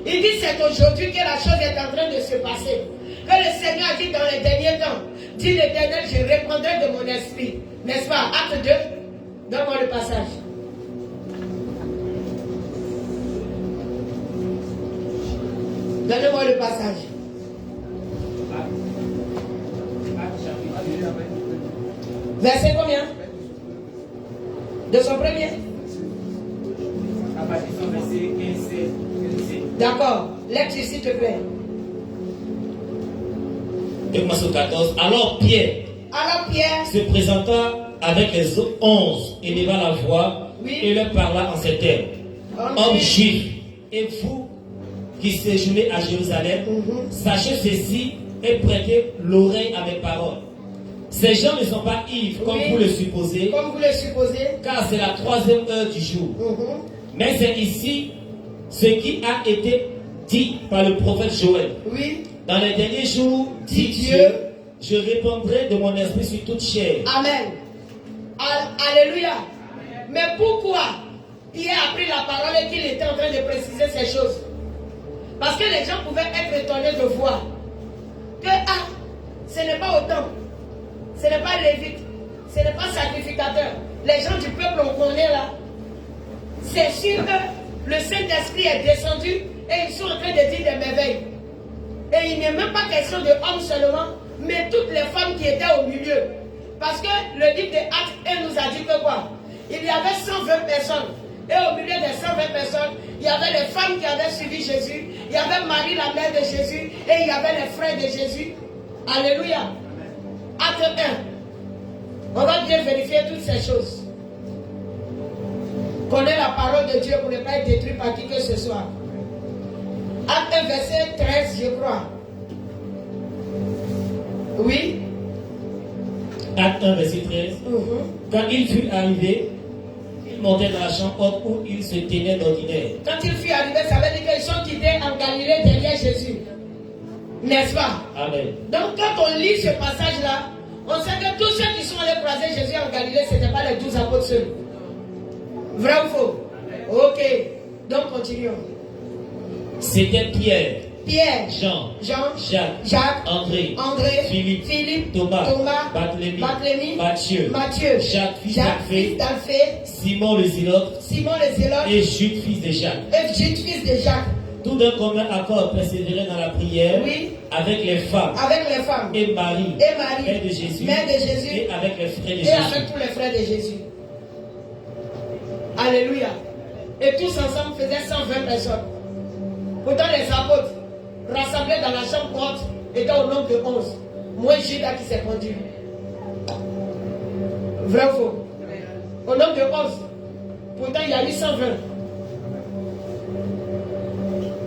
Il dit, c'est aujourd'hui que la chose est en train de se passer. Que le Seigneur a dit dans les derniers temps, dit l'Éternel, je répandrai de mon esprit. N'est-ce pas? Acte 2, donne-moi le passage. Donnez-moi le passage. Verset combien? De son premier? À partir du verset 15. D'accord. Lecture s'il te plaît. 14. Alors Pierre se présenta avec les 11, éleva la voix et leur parla en ces termes. Hommes juifs, et vous qui séjournez à Jérusalem, sachez ceci et prêtez l'oreille à mes paroles. Ces gens ne sont pas ivres comme vous le supposez, car c'est la 3e heure du jour. Mais c'est ici ce qui a été dit par le prophète Joël. Dans les derniers jours, dit Dieu, je répandrai de mon esprit sur toute chair. Amen. Alléluia. Mais pourquoi Pierre a pris la parole et qu'il était en train de préciser ces choses? Parce que les gens pouvaient être étonnés de voir que ce n'est pas autant, ce n'est pas lévite, ce n'est pas sacrificateur. Les gens du peuple, on connaît là. C'est sûr que le Saint-Esprit est descendu et ils sont en train de dire des merveilles. Et il n'est même pas question de hommes seulement, mais toutes les femmes qui étaient au milieu. Parce que le livre des Actes nous a dit que quoi? Il y avait 120 personnes. Et au milieu des 120 personnes, il y avait les femmes qui avaient suivi Jésus. Il y avait Marie, la mère de Jésus. Et il y avait les frères de Jésus. Alléluia. Acte 1. On va bien vérifier toutes ces choses. Connais la parole de Dieu pour ne pas être détruit par qui que ce soit. Acte 1, verset 13, je crois. Oui. Acte 1, verset 13. Quand il fut arrivé, il montait dans la chambre haute où il se tenait d'ordinaire. Quand il fut arrivé, ça veut dire qu'ils sont quittés en Galilée derrière Jésus. N'est-ce pas? Amen. Donc quand on lit ce passage-là, on sait que tous ceux qui sont allés croiser Jésus en Galilée, ce n'étaient pas les 12 apôtres seuls. Vrai ou faux? Ok. Donc continuons. C'était Pierre, Jean, Jacques, André, Philippe, Thomas, Barthélemy, Matthieu, Jacques, fils d'Alphée, Simon le Zélote, et Jude, fils de Jacques. Tout d'un commun accord persévérait dans la prière. Oui. Avec les femmes. Avec les femmes. Et Marie. Et Marie. Mère de Jésus. Mère de Jésus. Et avec les frères de Jésus. Et avec tous les frères de Jésus. Alléluia. Et tous ensemble faisaient 120 personnes. Pourtant les apôtres rassemblés dans la chambre haute étaient au nombre de 11. Moi Judas qui s'est conduit. Vrai ou faux? Au nombre de 11. Pourtant il y a eu 120.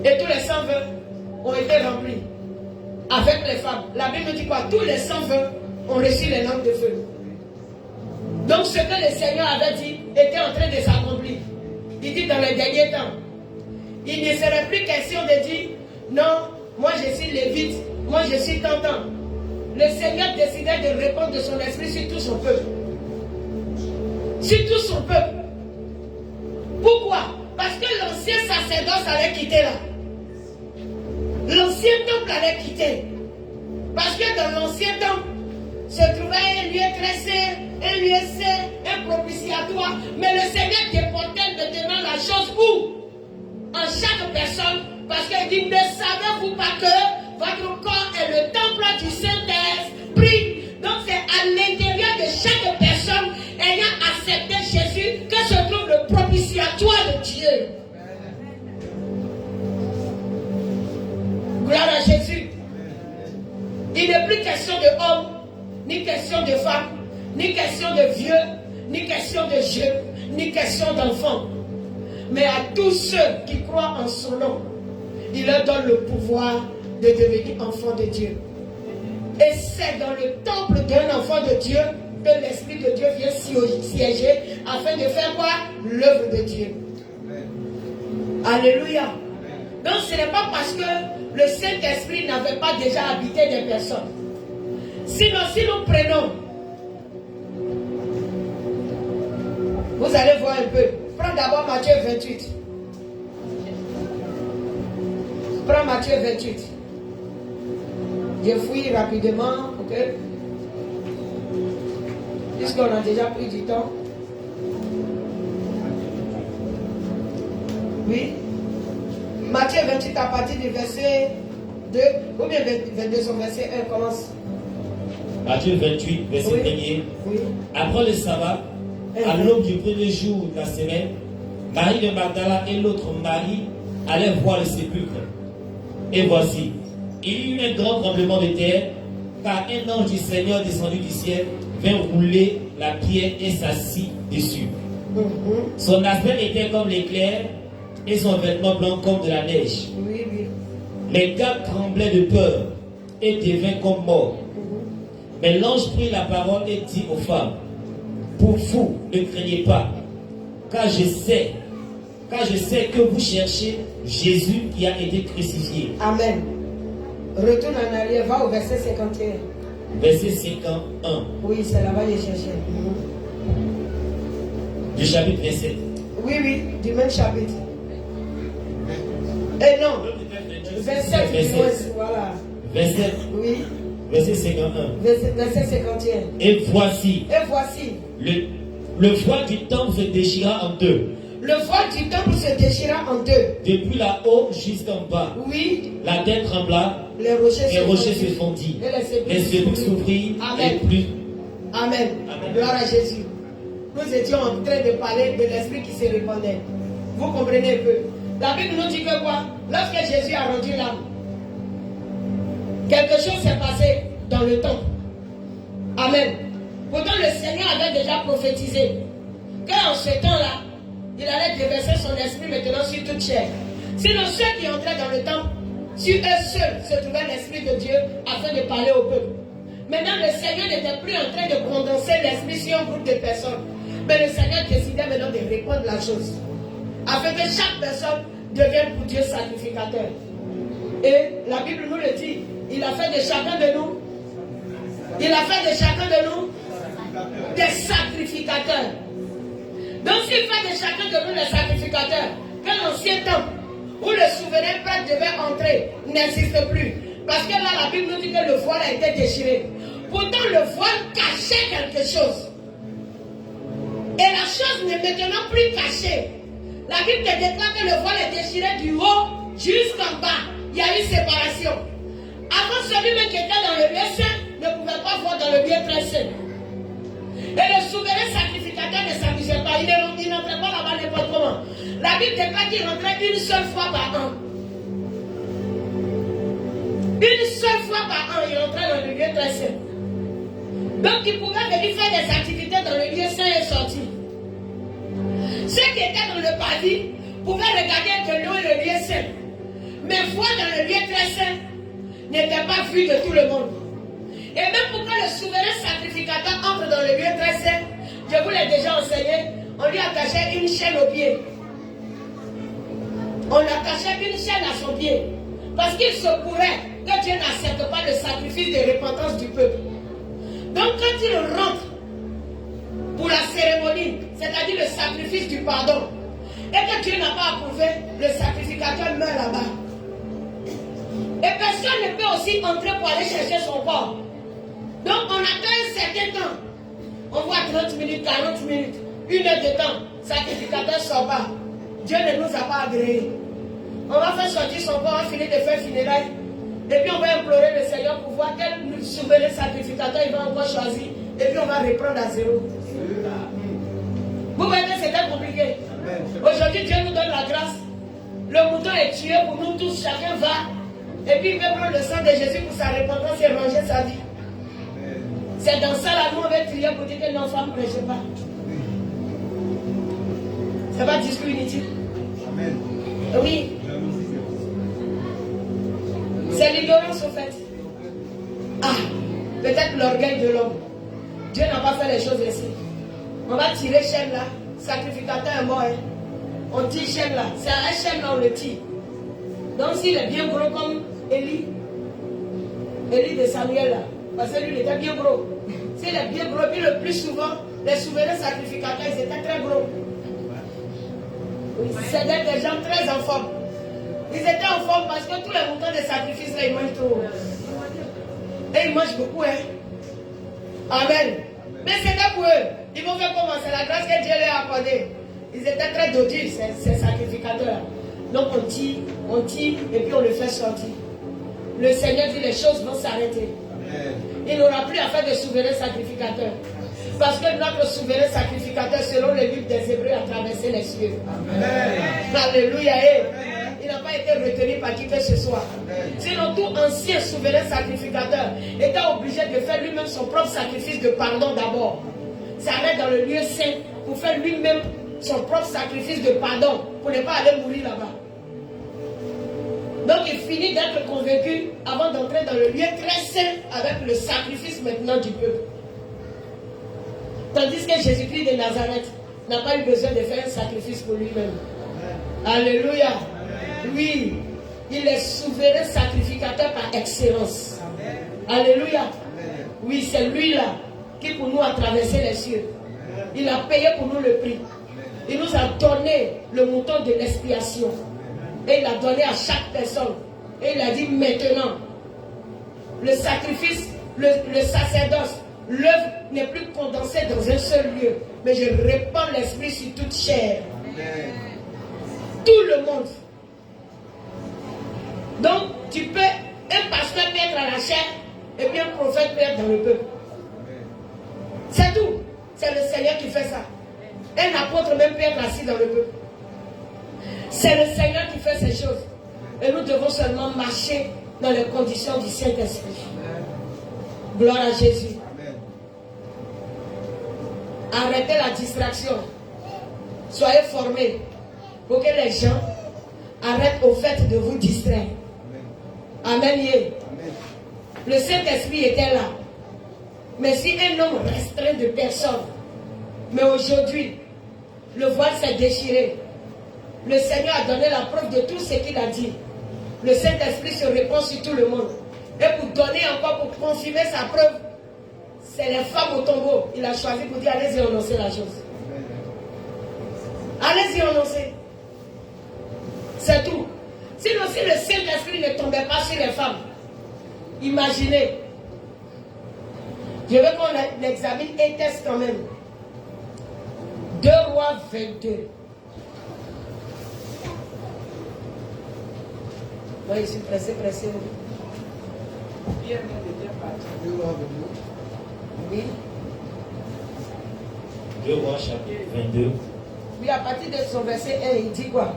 Et tous les 120 ont été remplis. Avec les femmes. La Bible dit quoi? Tous les 120 ont reçu les lampes de feu. Donc ce que le Seigneur avait dit était en train de s'accomplir. Il dit dans les derniers temps, il ne serait plus question de dire, non, moi je suis lévite, moi je suis tentant. Le Seigneur décidait de répondre de son esprit sur tout son peuple. Sur tout son peuple. Pourquoi? Parce que l'ancien sacerdoce allait quitter là. L'ancien temple allait quitter. Parce que dans l'ancien temple se trouvait un lieu très saint, un lieu saint, un propitiatoire. Mais le Seigneur déportait maintenant la chose où? En chaque personne. Parce qu'il dit, ne savez-vous pas que votre corps est le temple du Saint-Esprit? Donc c'est à l'intérieur de chaque personne ayant accepté Jésus que se trouve le propitiatoire de Dieu. Gloire à Jésus. Il n'est plus question de hommes, ni question de femmes, ni question de vieux, ni question de jeunes, ni question d'enfants. Mais à tous ceux qui croient en son nom, il leur donne le pouvoir de devenir enfants de Dieu. Et c'est dans le temple d'un enfant de Dieu que l'Esprit de Dieu vient siéger afin de faire quoi? L'œuvre de Dieu. Alléluia. Donc ce n'est pas parce que le Saint-Esprit n'avait pas déjà habité des personnes. Sinon, si nous prenons, vous allez voir un peu. Prends d'abord Matthieu 28. Prends Matthieu 28. Je fouille rapidement, ok? Puisqu'on a déjà pris du temps. Oui. Matthieu 28 à partir du verset 2, ou bien 22, son verset 1 commence. Matthieu 28, verset 1. Oui. Après le sabbat, à l'aube du premier jour de la semaine, Marie de Magdala et l'autre Marie allaient voir le sépulcre. Et voici, il y eut un grand tremblement de terre, car un ange du Seigneur descendu du ciel vint rouler la pierre et s'assit dessus. Son aspect était comme l'éclair et son vêtement blanc comme de la neige. Oui, oui. Les gars tremblaient de peur et devinrent comme morts. Mais l'ange prit la parole et dit aux femmes, pour vous, ne craignez pas, car je sais que vous cherchez Jésus qui a été crucifié. Amen. Retourne en arrière, va au verset 51. Verset 51. Oui, c'est là-bas que je cherchais. Du chapitre 27. Oui, oui, du même chapitre. Et non, verset 27, voilà. Verset, oui. Verset 51. Verset 51. Et voici. Le voile du temple se déchira en deux. Le voile du temple se déchira en deux. Depuis là-haut jusqu'en bas. Oui. La terre trembla. Les rochers se fondit. Les sépulcres s'ouvrirent. Amen. Amen. Gloire à Jésus. Nous étions en train de parler de l'esprit qui se répandait. Vous comprenez un peu. La Bible nous dit que quoi? Lorsque Jésus a rendu l'âme, quelque chose s'est passé dans le temple. Amen. Pourtant le Seigneur avait déjà prophétisé qu'en ce temps-là, il allait déverser son esprit maintenant sur toute chair. Sinon ceux qui entraient dans le temple, sur eux seuls se trouvait l'esprit de Dieu afin de parler au peuple. Maintenant le Seigneur n'était plus en train de condenser l'esprit sur un groupe de personnes. Mais le Seigneur décidait maintenant de répandre la chose. Afin que chaque personne devienne pour Dieu sacrificateur. Et la Bible nous le dit. Il a fait de chacun de nous. Il a fait de chacun de nous des sacrificateurs. Donc s'il fait de chacun de nous des sacrificateurs, que l'ancien temple où le souverain prêtre devait entrer n'existe plus. Parce que là la Bible nous dit que le voile a été déchiré. Pourtant le voile cachait quelque chose. Et la chose n'est maintenant plus cachée. La Bible te déclare que le voile est déchiré du haut jusqu'en bas, il y a une séparation. Avant, celui-même qui était dans le lieu saint ne pouvait pas voir dans le lieu très saint. Et le souverain sacrificateur ne s'amusait pas. Il n'entrait pas là-bas n'importe comment. La Bible déclare qu'il rentrait une seule fois par an. Une seule fois par an, il rentrait dans le lieu très saint. Donc, il pouvait venir faire des activités dans le lieu saint et sortir. Ceux qui étaient dans le paradis pouvaient regarder de loin le lieu saint. Mais voir dans le lieu très saint n'était pas vu de tout le monde. Et même pour que le souverain sacrificateur entre dans le lieu très saint, je vous l'ai déjà enseigné, on lui attachait une chaîne au pied. On lui attachait une chaîne à son pied. Parce qu'il se pourrait que Dieu n'accepte pas le sacrifice de repentance du peuple. Donc quand il rentre pour la cérémonie, c'est-à-dire le sacrifice du pardon, et que Dieu n'a pas approuvé, le sacrificateur meurt là-bas. Et personne ne peut aussi entrer pour aller chercher son corps. Donc on attend un certain temps. On voit 30 minutes, 40 minutes, 1 heure de temps. Sacrificateur sort pas. Dieu ne nous a pas agréés. On va faire sortir son corps, on finit de faire funérailles. Et puis on va implorer le Seigneur pour voir quel souverain sacrificateur il va encore choisir. Et puis on va reprendre à zéro. Vous voyez que c'était compliqué. Aujourd'hui Dieu nous donne la grâce. Le mouton est tué pour nous tous, chacun va. Et puis il veut prendre le sang de Jésus pour sa repentance et ranger sa vie. C'est dans ça là, nous on va crier pour dire que l'enfant ne prêche pas. C'est pas discours inutile. Amen. Oui. C'est l'ignorance au fait. Ah, peut-être l'orgueil de l'homme. Dieu n'a pas fait les choses ainsi. On va tirer chaîne là. Sacrificateur est mort. Hein. On tire chaîne là. C'est un chaîne là, on le tire. Donc s'il est bien gros comme Élie de Samuel là. Parce que lui il était bien gros. S'il est bien gros, puis le plus souvent, les souverains sacrificateurs, ils étaient très gros. C'était des gens très en forme. Ils étaient en forme parce que tous les moutons de sacrifice là, ils mangent trop. Et ils mangent beaucoup, hein. Amen. Mais c'était pour eux. Ils vont faire comment? C'est la grâce que Dieu leur a accordée. Ils étaient très dodus, ces sacrificateurs. Donc on tire, et puis on le fait sortir. Le Seigneur dit les choses vont s'arrêter. Il n'aura plus à faire de souverain sacrificateur. Parce que notre souverain sacrificateur, selon le livre des Hébreux, a traversé les cieux. Amen. Alléluia. Il n'a pas été retenu par qui que ce soit. Sinon, tout ancien souverain sacrificateur était obligé de faire lui-même son propre sacrifice de pardon d'abord. S'arrête dans le lieu saint pour faire lui-même son propre sacrifice de pardon pour ne pas aller mourir là-bas. Donc il finit d'être convaincu avant d'entrer dans le lieu très saint avec le sacrifice maintenant du peuple. Tandis que Jésus-Christ de Nazareth n'a pas eu besoin de faire un sacrifice pour lui-même. Alléluia. Oui, il est souverain sacrificateur par excellence. Alléluia. Oui, c'est lui-là qui pour nous a traversé les cieux. Il a payé pour nous le prix. Il nous a donné le mouton de l'expiation. Et il a donné à chaque personne. Et il a dit maintenant, le sacrifice, le sacerdoce, l'œuvre n'est plus condensée dans un seul lieu. Mais je répands l'esprit sur toute chair. Tout le monde. Donc, tu peux, un pasteur peut être à la chair, et puis un prophète peut être dans le peuple. C'est tout. C'est le Seigneur qui fait ça. Un apôtre même peut être assis dans le peuple. C'est le Seigneur qui fait ces choses. Et nous devons seulement marcher dans les conditions du Saint-Esprit. Gloire à Jésus. Arrêtez la distraction. Soyez formés pour que les gens arrêtent au fait de vous distraire. Amen. Le Saint-Esprit était là. Mais si un homme restreint de personnes, mais aujourd'hui, le voile s'est déchiré. Le Seigneur a donné la preuve de tout ce qu'il a dit. Le Saint-Esprit se répand sur tout le monde. Et pour donner encore, pour confirmer sa preuve, c'est les femmes au tombeau. Il a choisi pour dire, allez-y annoncer la chose. Allez-y annoncer. C'est tout. Sinon, si le Saint-Esprit ne tombait pas sur les femmes, imaginez. Je veux qu'on l'examine et teste quand même. 2 Rois 22. Moi, je suis pressé. Oui. 2 Rois chapitre 22. Oui, à partir de son verset 1, il dit quoi?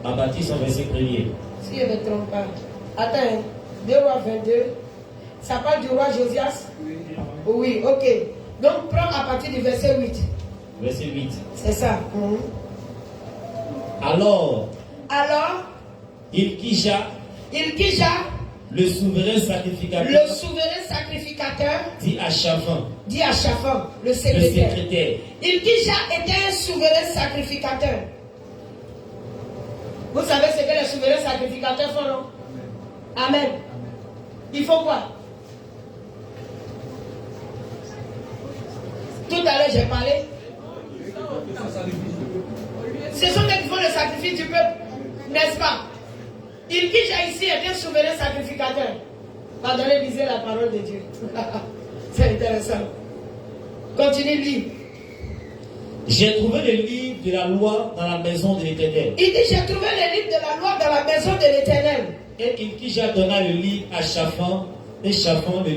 À partir de son verset 1er. Si je ne me trompe pas. Attends, 2 Rois 22. Ça parle du roi Josias? Oui, ok. Donc, prends à partir du verset 8. Verset 8. C'est ça. Alors, Ilkisha, le souverain sacrificateur, dit à Shaphan, le secrétaire. Ilkisha était un souverain sacrificateur. Vous savez ce que les souverains sacrificateurs font, non? Amen. Il faut quoi? Tout à l'heure, j'ai parlé. Ce sont ceux qui font le sacrifice du peuple, n'est-ce pas? Ilkisha ici est un souverain sacrificateur. Pardonnez, lisez la parole de Dieu. C'est intéressant. Continue, lis. J'ai trouvé le livre de la loi dans la maison de l'Éternel. Il dit, j'ai trouvé le livre de la loi dans la maison de l'Éternel. Et Ilkisha donna le livre à Shaphan, et Shaphan le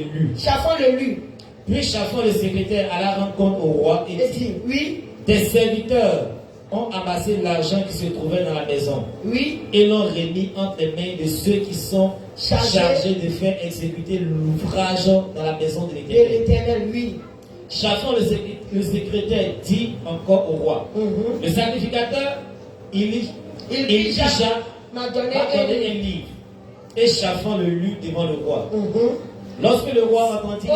lut. Puis Shaphan le secrétaire alla rendre compte au roi et dit, oui. Tes serviteurs ont amassé l'argent qui se trouvait dans la maison. Oui. Et l'ont remis entre les mains de ceux qui sont chargés de faire exécuter l'ouvrage dans la maison de l'Éternel. Oui. Shaphan le secrétaire dit encore au roi, le sacrificateur Ilkisha m'a donné un livre. Et Shaphan le lut devant le roi. Lorsque le roi entendit...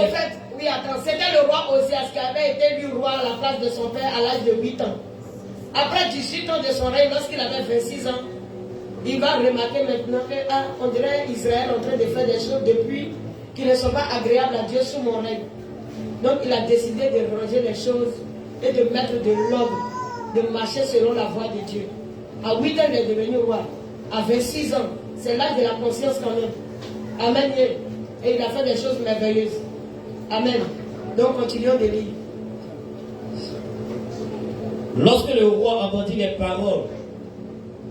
Oui, attends, c'était le roi Osias qui avait été élu roi à la place de son père à l'âge de 8 ans. Après 18 ans de son règne, lorsqu'il avait 26 ans, il va remarquer maintenant que, on dirait Israël en train de faire des choses depuis qui ne sont pas agréables à Dieu sous mon règne. Donc il a décidé de ranger les choses et de mettre de l'ordre, de marcher selon la voie de Dieu. À 8 ans, il est devenu roi. À 26 ans, c'est l'âge de la conscience quand même. Amen. Et il a fait des choses merveilleuses. Amen. Donc continuons de lire. Lorsque le roi entendit les paroles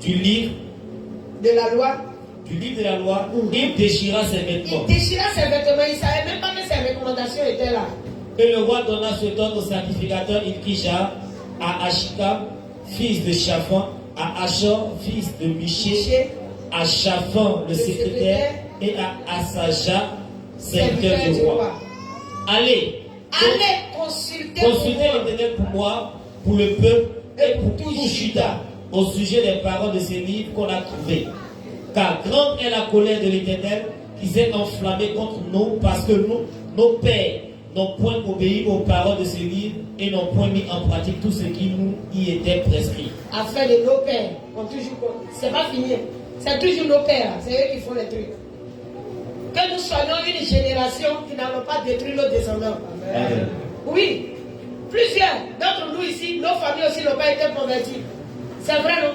du livre de la loi, il déchira ses vêtements. Il ne savait même pas que ses recommandations étaient là. Et le roi donna ce ordre au sacrificateur Ilkisha, à Achikam, fils de Shaphan, à Achor, fils de Miché, à Shaphan, le secrétaire, et à Asaja, serviteur du roi. Allez consultez l'Éternel pour moi, pour le peuple et pour tout Juda, au sujet des paroles de ces livres qu'on a trouvés. Car grande est la colère de l'Éternel qui s'est enflammée contre nous, parce que nos pères n'ont point obéi aux paroles de ces livres et n'ont point mis en pratique tout ce qui nous y était prescrit. Afin de nos pères, c'est pas fini, c'est toujours nos pères, c'est eux qui font les trucs. Que nous soyons une génération qui n'allons pas détruire nos descendants. Amen. Oui, plusieurs d'entre nous ici, nos familles aussi n'ont pas été converties. C'est vrai, non?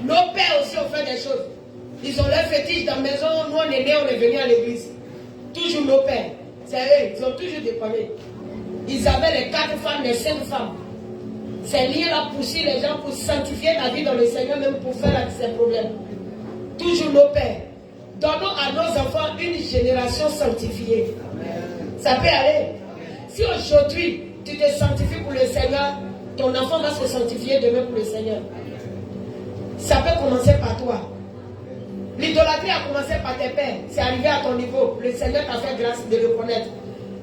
Nos pères aussi ont fait des choses. Ils ont leur fétiche dans la maison, nous on est nés, on est venus à l'église. Toujours nos pères. C'est eux, ils ont toujours déconné. Ils avaient les 4 femmes, les 5 femmes. Ces liens-là poussent les gens pour sanctifier la vie dans le Seigneur, même pour faire ces problèmes. Toujours nos pères. Donnons à nos enfants une génération sanctifiée. Amen. Ça peut aller. Si aujourd'hui tu te sanctifies pour le Seigneur, ton enfant va se sanctifier demain pour le Seigneur. Ça peut commencer par toi. L'idolâtrie a commencé par tes pères. C'est arrivé à ton niveau. Le Seigneur t'a fait grâce de le connaître.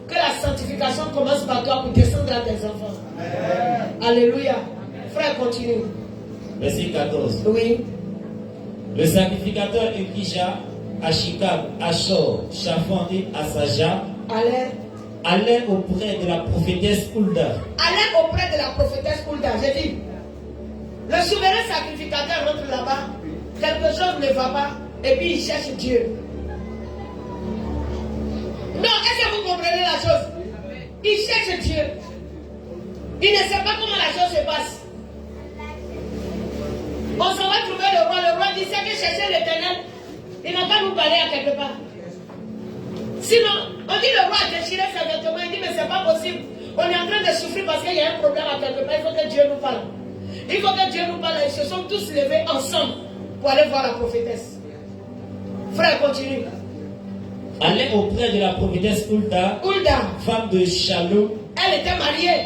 Que la sanctification commence par toi pour descendre à tes enfants. Amen. Alléluia. Frère, continue. Verset 14. Oui. Le sacrificateur Ilkisha, Achikam, Achor, Shaphan et Asaja allait auprès de la prophétesse Hulda. J'ai dit, le souverain sacrificateur rentre là-bas, quelque chose ne va pas, et puis il cherche Dieu. Non, est-ce que vous comprenez la chose? Il cherche Dieu. Il ne sait pas comment la chose se passe. On s'en va trouver le roi. Le roi dit, c'est que chercher l'Éternel, il n'a pas nous parler à quelque part. Sinon, on dit le roi a déchiré ses vêtements, il dit, mais c'est pas possible. On est en train de souffrir parce qu'il y a un problème à quelque part, il faut que Dieu nous parle. Il faut que Dieu nous parle. Ils se sont tous levés ensemble pour aller voir la prophétesse. Frère, continue. Allait auprès de la prophétesse Hulda, femme de Shalom. Elle était mariée.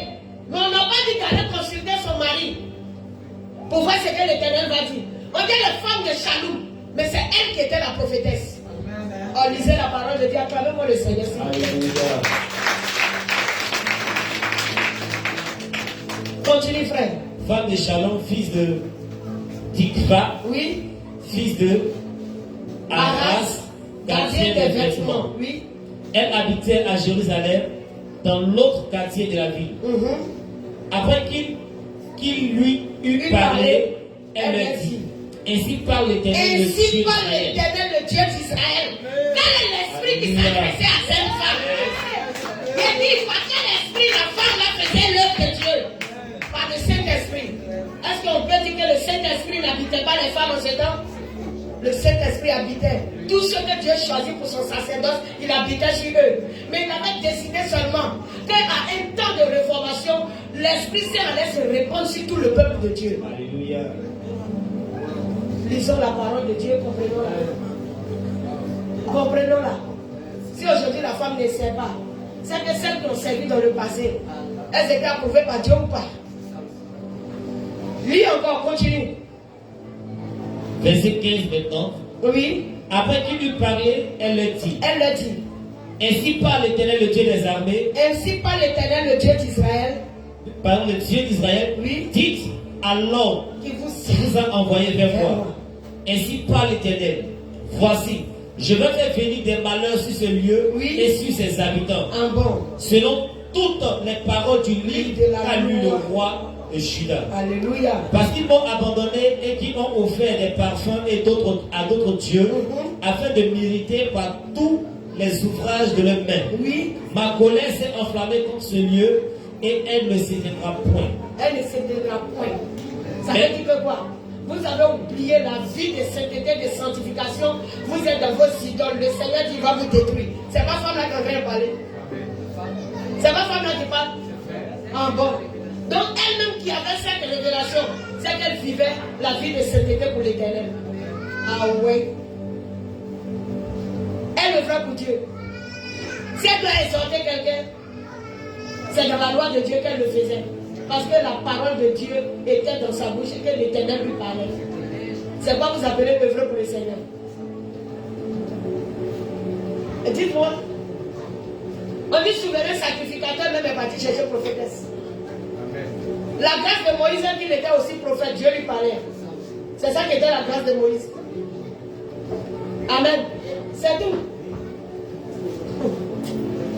Mais on n'a pas dit qu'elle allait consulter son mari pour voir ce que l'Éternel va dire. On dit la femme de Shalom, mais c'est elle qui était la prophétesse. On lisait la parole de Dieu. Acclamez-moi le Seigneur. Continue, frère. Femme de Shalom, fils de Tikva. Oui. Fils de Arras, gardien des vêtements. Oui. Elle habitait à Jérusalem, dans l'autre quartier de la ville. Après qu'il lui eut parlé, elle lui dit: ainsi parle l'Éternel, le Dieu d'Israël. Quel est l'esprit qui s'adressait à cette femme? Il dit: par quel esprit la femme là faisait l'œuvre de Dieu? Par le Saint-Esprit. Est-ce qu'on peut dire que le Saint-Esprit n'habitait pas les femmes en ce temps? Le Saint-Esprit habitait. Tout ce que Dieu choisit pour son sacerdoce, il habitait sur eux. Mais il avait décidé seulement qu'à un temps de réformation, l'Esprit Saint allait se répandre sur tout le peuple de Dieu. Alléluia. Lisons la parole de Dieu, comprenons-la. Comprenons-la. Si aujourd'hui la femme ne sait pas, c'est que celles qui ont servi dans le passé, elles étaient approuvées par Dieu ou pas? Lis encore, continue. Verset 15 maintenant. Oui. Après qu'il lui parlait, elle le dit. Elle le dit. Ainsi parle l'Éternel, le Dieu des armées. Ainsi parle l'Éternel, le Dieu d'Israël. Par le Dieu d'Israël. Oui. Dites à l'homme qui vous a envoyé vers moi. Ainsi parle l'Éternel. Voici, je vais faire venir des malheurs sur ce lieu et sur ses habitants. Selon toutes les paroles du livre qu'a lu le roi de Juda. Alléluia. Parce qu'ils m'ont abandonné et qu'ils ont offert des parfums et à d'autres dieux, afin de mériter par tous les ouvrages de leurs mains. Oui. Ma colère s'est enflammée contre ce lieu et elle ne s'éteindra point. Elle ne s'éteindra point. Ça veut dire que quoi? Vous avez oublié la vie de sainteté, de sanctification. Vous êtes dans vos idoles. Le Seigneur dit: va vous détruire. C'est ma femme là qui est en train de parler. C'est ma femme là qui parle. En bon. Donc elle-même qui avait cette révélation, c'est qu'elle vivait la vie de sainteté pour l'Éternel. Ah ouais. Elle œuvrait pour Dieu. Si elle doit exhorter quelqu'un, c'est dans la loi de Dieu qu'elle le faisait. Parce que la parole de Dieu était dans sa bouche et que l'Éternel lui parlait. C'est quoi vous appelez œuvrer pour le Seigneur? Et dites-moi. On dit souverain sacrificateur, même est parti chercher prophétesse. La grâce de Moïse, qu'il était aussi prophète, Dieu lui parlait. C'est ça qui était la grâce de Moïse. Amen. C'est tout.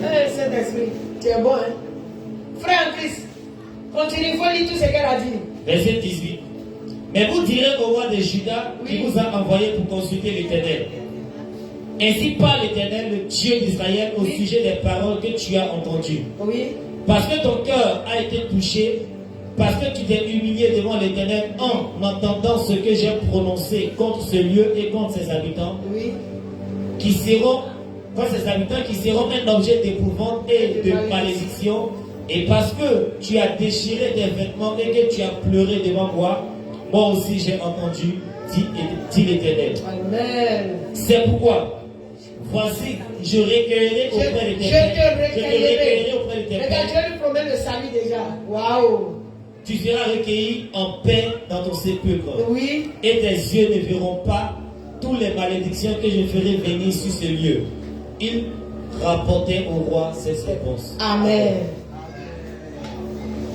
Saint-Esprit, tu es bon, hein? Frère en Christ, continue, il faut lire tout ce qu'elle a dit. Verset 18. Mais vous direz au roi de Juda qui vous a envoyé pour consulter l'Éternel. Ainsi parle l'Éternel, le Dieu d'Israël, au sujet des paroles que tu as entendues. Oui. Parce que ton cœur a été touché, parce que tu t'es humilié devant l'Éternel en entendant ce que j'ai prononcé contre ce lieu et contre ses habitants, qui seront un objet d'épouvante et de malédiction, et parce que tu as déchiré tes vêtements et que tu as pleuré devant moi, moi aussi j'ai entendu, dit l'Éternel. Amen. C'est pourquoi, voici, je recueillerai auprès de tes pères. Je te recueillerai auprès de tes pères. Dieu lui promet le salut déjà. Waouh. Tu seras recueilli en paix dans ton sépulcre. Oui. Et tes yeux ne verront pas toutes les malédictions que je ferai venir sur ce lieu. Il rapportait au roi cette réponse. Amen.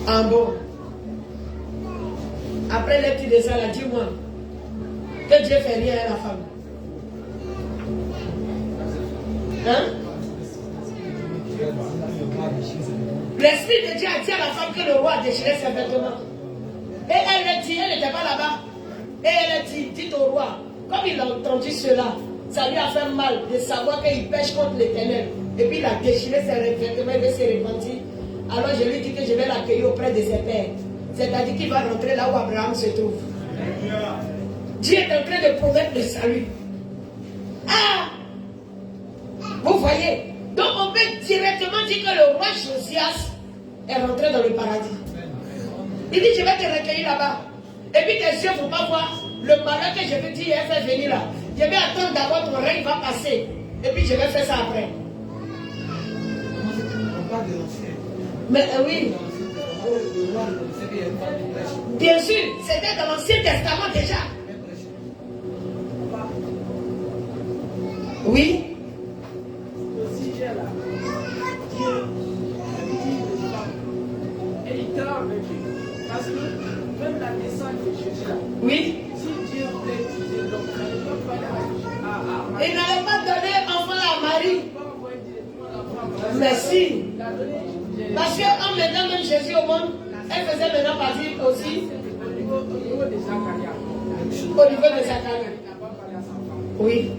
En bon. Après les petits dessins là, dis-moi que Dieu fait rien à la femme. Hein? L'Esprit de Dieu a dit à la femme que le roi a déchiré ses vêtements. Et elle a dit, elle n'était pas là-bas. Et elle a dit, dites au roi, comme il a entendu cela, ça lui a fait mal de savoir qu'il pêche contre l'Éternel. Et puis il a déchiré ses vêtements, il s'est repenti. Alors je lui dis que je vais l'accueillir auprès de ses pères. C'est-à-dire qu'il va rentrer là où Abraham se trouve. Dieu est en train de promettre le salut. Ah! Vous voyez? Donc on peut directement dire que le roi Josias est rentré dans le paradis. Il dit, je vais te recueillir là-bas. Et puis tes yeux ne vont pas voir le malheur que je vais dire et faire venir là. Je vais attendre d'abord ton règne va passer. Et puis je vais faire ça après. Mais oui. Bien sûr, c'était dans l'Ancien Testament déjà. Oui. Parce que même la naissance de Jésus là, oui. Si Dieu voulait utiliser l'homme, il ne peut pas aller à il n'allait pas donner enfant à Marie. Merci. Parce qu'en mettant même Jésus au monde, elle faisait maintenant partie aussi au niveau de Zacharia. Au niveau de Zacharia. Oui.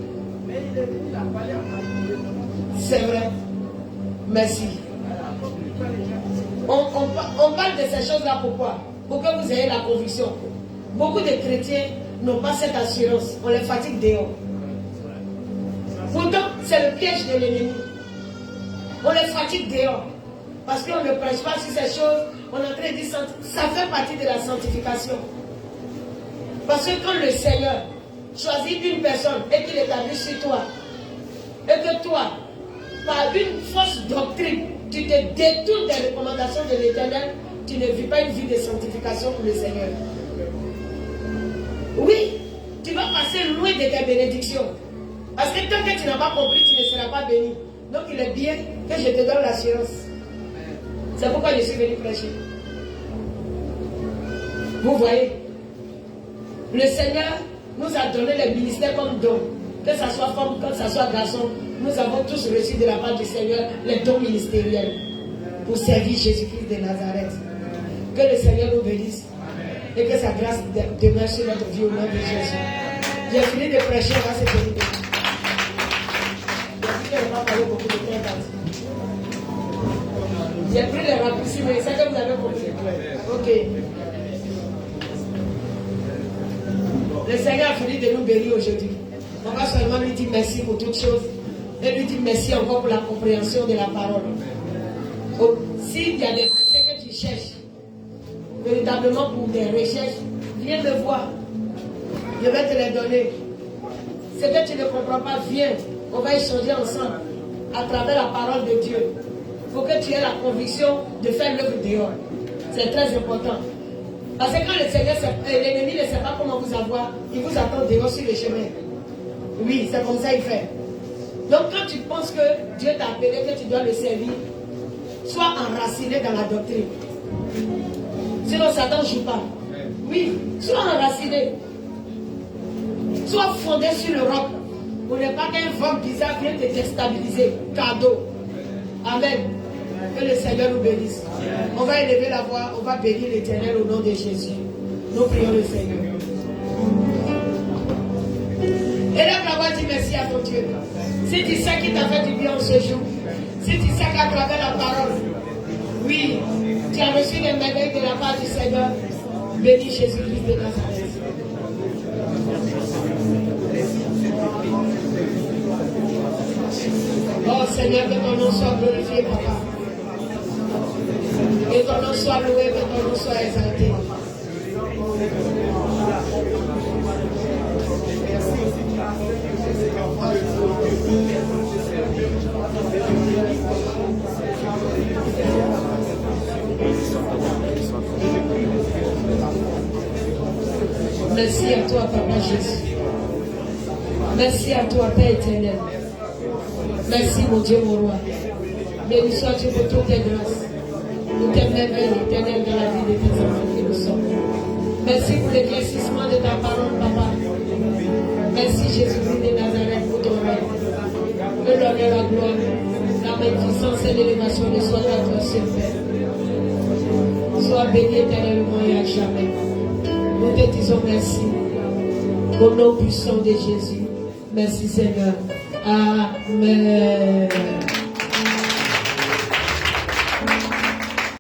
Mais il est venu, il a parlé à Marie. C'est vrai. Merci. On parle de ces choses-là pourquoi? Pour que vous ayez la conviction. Beaucoup de chrétiens n'ont pas cette assurance. On les fatigue dehors. Pourtant, c'est le piège de l'ennemi. On les fatigue dehors. Parce qu'on ne prêche pas sur ces choses. On est en train de dire ça fait partie de la sanctification. Parce que quand le Seigneur choisit une personne et qu'il établit sur toi, et que toi, par une fausse doctrine, tu te détournes des recommandations de l'Éternel, tu ne vis pas une vie de sanctification pour le Seigneur. Oui, tu vas passer loin de tes bénédictions. Parce que tant que tu n'as pas compris, tu ne seras pas béni. Donc il est bien que je te donne l'assurance. C'est pourquoi je suis venu prêcher. Vous voyez, le Seigneur nous a donné les ministères comme dons. Que ce soit femme, que ce soit garçon, nous avons tous reçu de la part du Seigneur les dons ministériels pour servir Jésus-Christ de Nazareth. Que le Seigneur nous bénisse et que sa grâce demeure sur notre vie au nom de Jésus. J'ai fini de prêcher, on va se bénir. Je ne vais pas parler beaucoup de temps. J'ai pris les raccourcis, mais c'est que vous avez compris. Ok. Le Seigneur a fini de nous bénir aujourd'hui. On va seulement lui dire merci pour toutes choses et lui dire merci encore pour la compréhension de la parole. S'il y a des versets que tu cherches, véritablement pour des recherches, viens me voir. Je vais te les donner. Ce que tu ne comprends pas, viens. On va échanger ensemble à travers la parole de Dieu. Il faut que tu aies la conviction de faire l'œuvre dehors. C'est très important. Parce que quand le Seigneur, l'ennemi ne sait pas comment vous avoir, il vous attend dehors sur le chemin. Oui, c'est comme ça qu'il fait. Donc quand tu penses que Dieu t'a appelé, que tu dois le servir, sois enraciné dans la doctrine. Sinon Satan ne joue pas. Oui, sois enraciné. Sois fondé sur le roc. Pour ne pas qu'un vent bizarre vienne te déstabiliser. Cadeau. Amen. Que le Seigneur nous bénisse. On va élever la voix, on va bénir l'Éternel au nom de Jésus. Nous prions le Seigneur. Élève la voix, dis merci à ton Dieu. Si tu sais qu'il t'a fait du bien en ce jour, si tu sais qu'à travers la parole, oui, tu as reçu des merveilles de la part du Seigneur, bénis Jésus-Christ de Nazareth. Oh Seigneur, que ton nom soit glorifié, Papa. Que ton nom soit loué, que ton nom soit exalté. Merci à toi, Papa Jésus. Merci à toi, Père éternel. Merci, mon Dieu, mon roi. Béni sois-tu pour toutes tes grâces, pour tes merveilles éternelles dans la vie de tes enfants qui nous sommes. Merci pour l'éclaircissement de ta parole, Papa. Merci, Jésus-Christ de Nazareth, pour ton règne. Que l'honneur, la gloire, la magnificence et l'élévation ne soient à toi seul, Père. Sois béni éternellement et à jamais. Nous te disons merci. Au nom puissant de Jésus. Merci, Seigneur. Amen.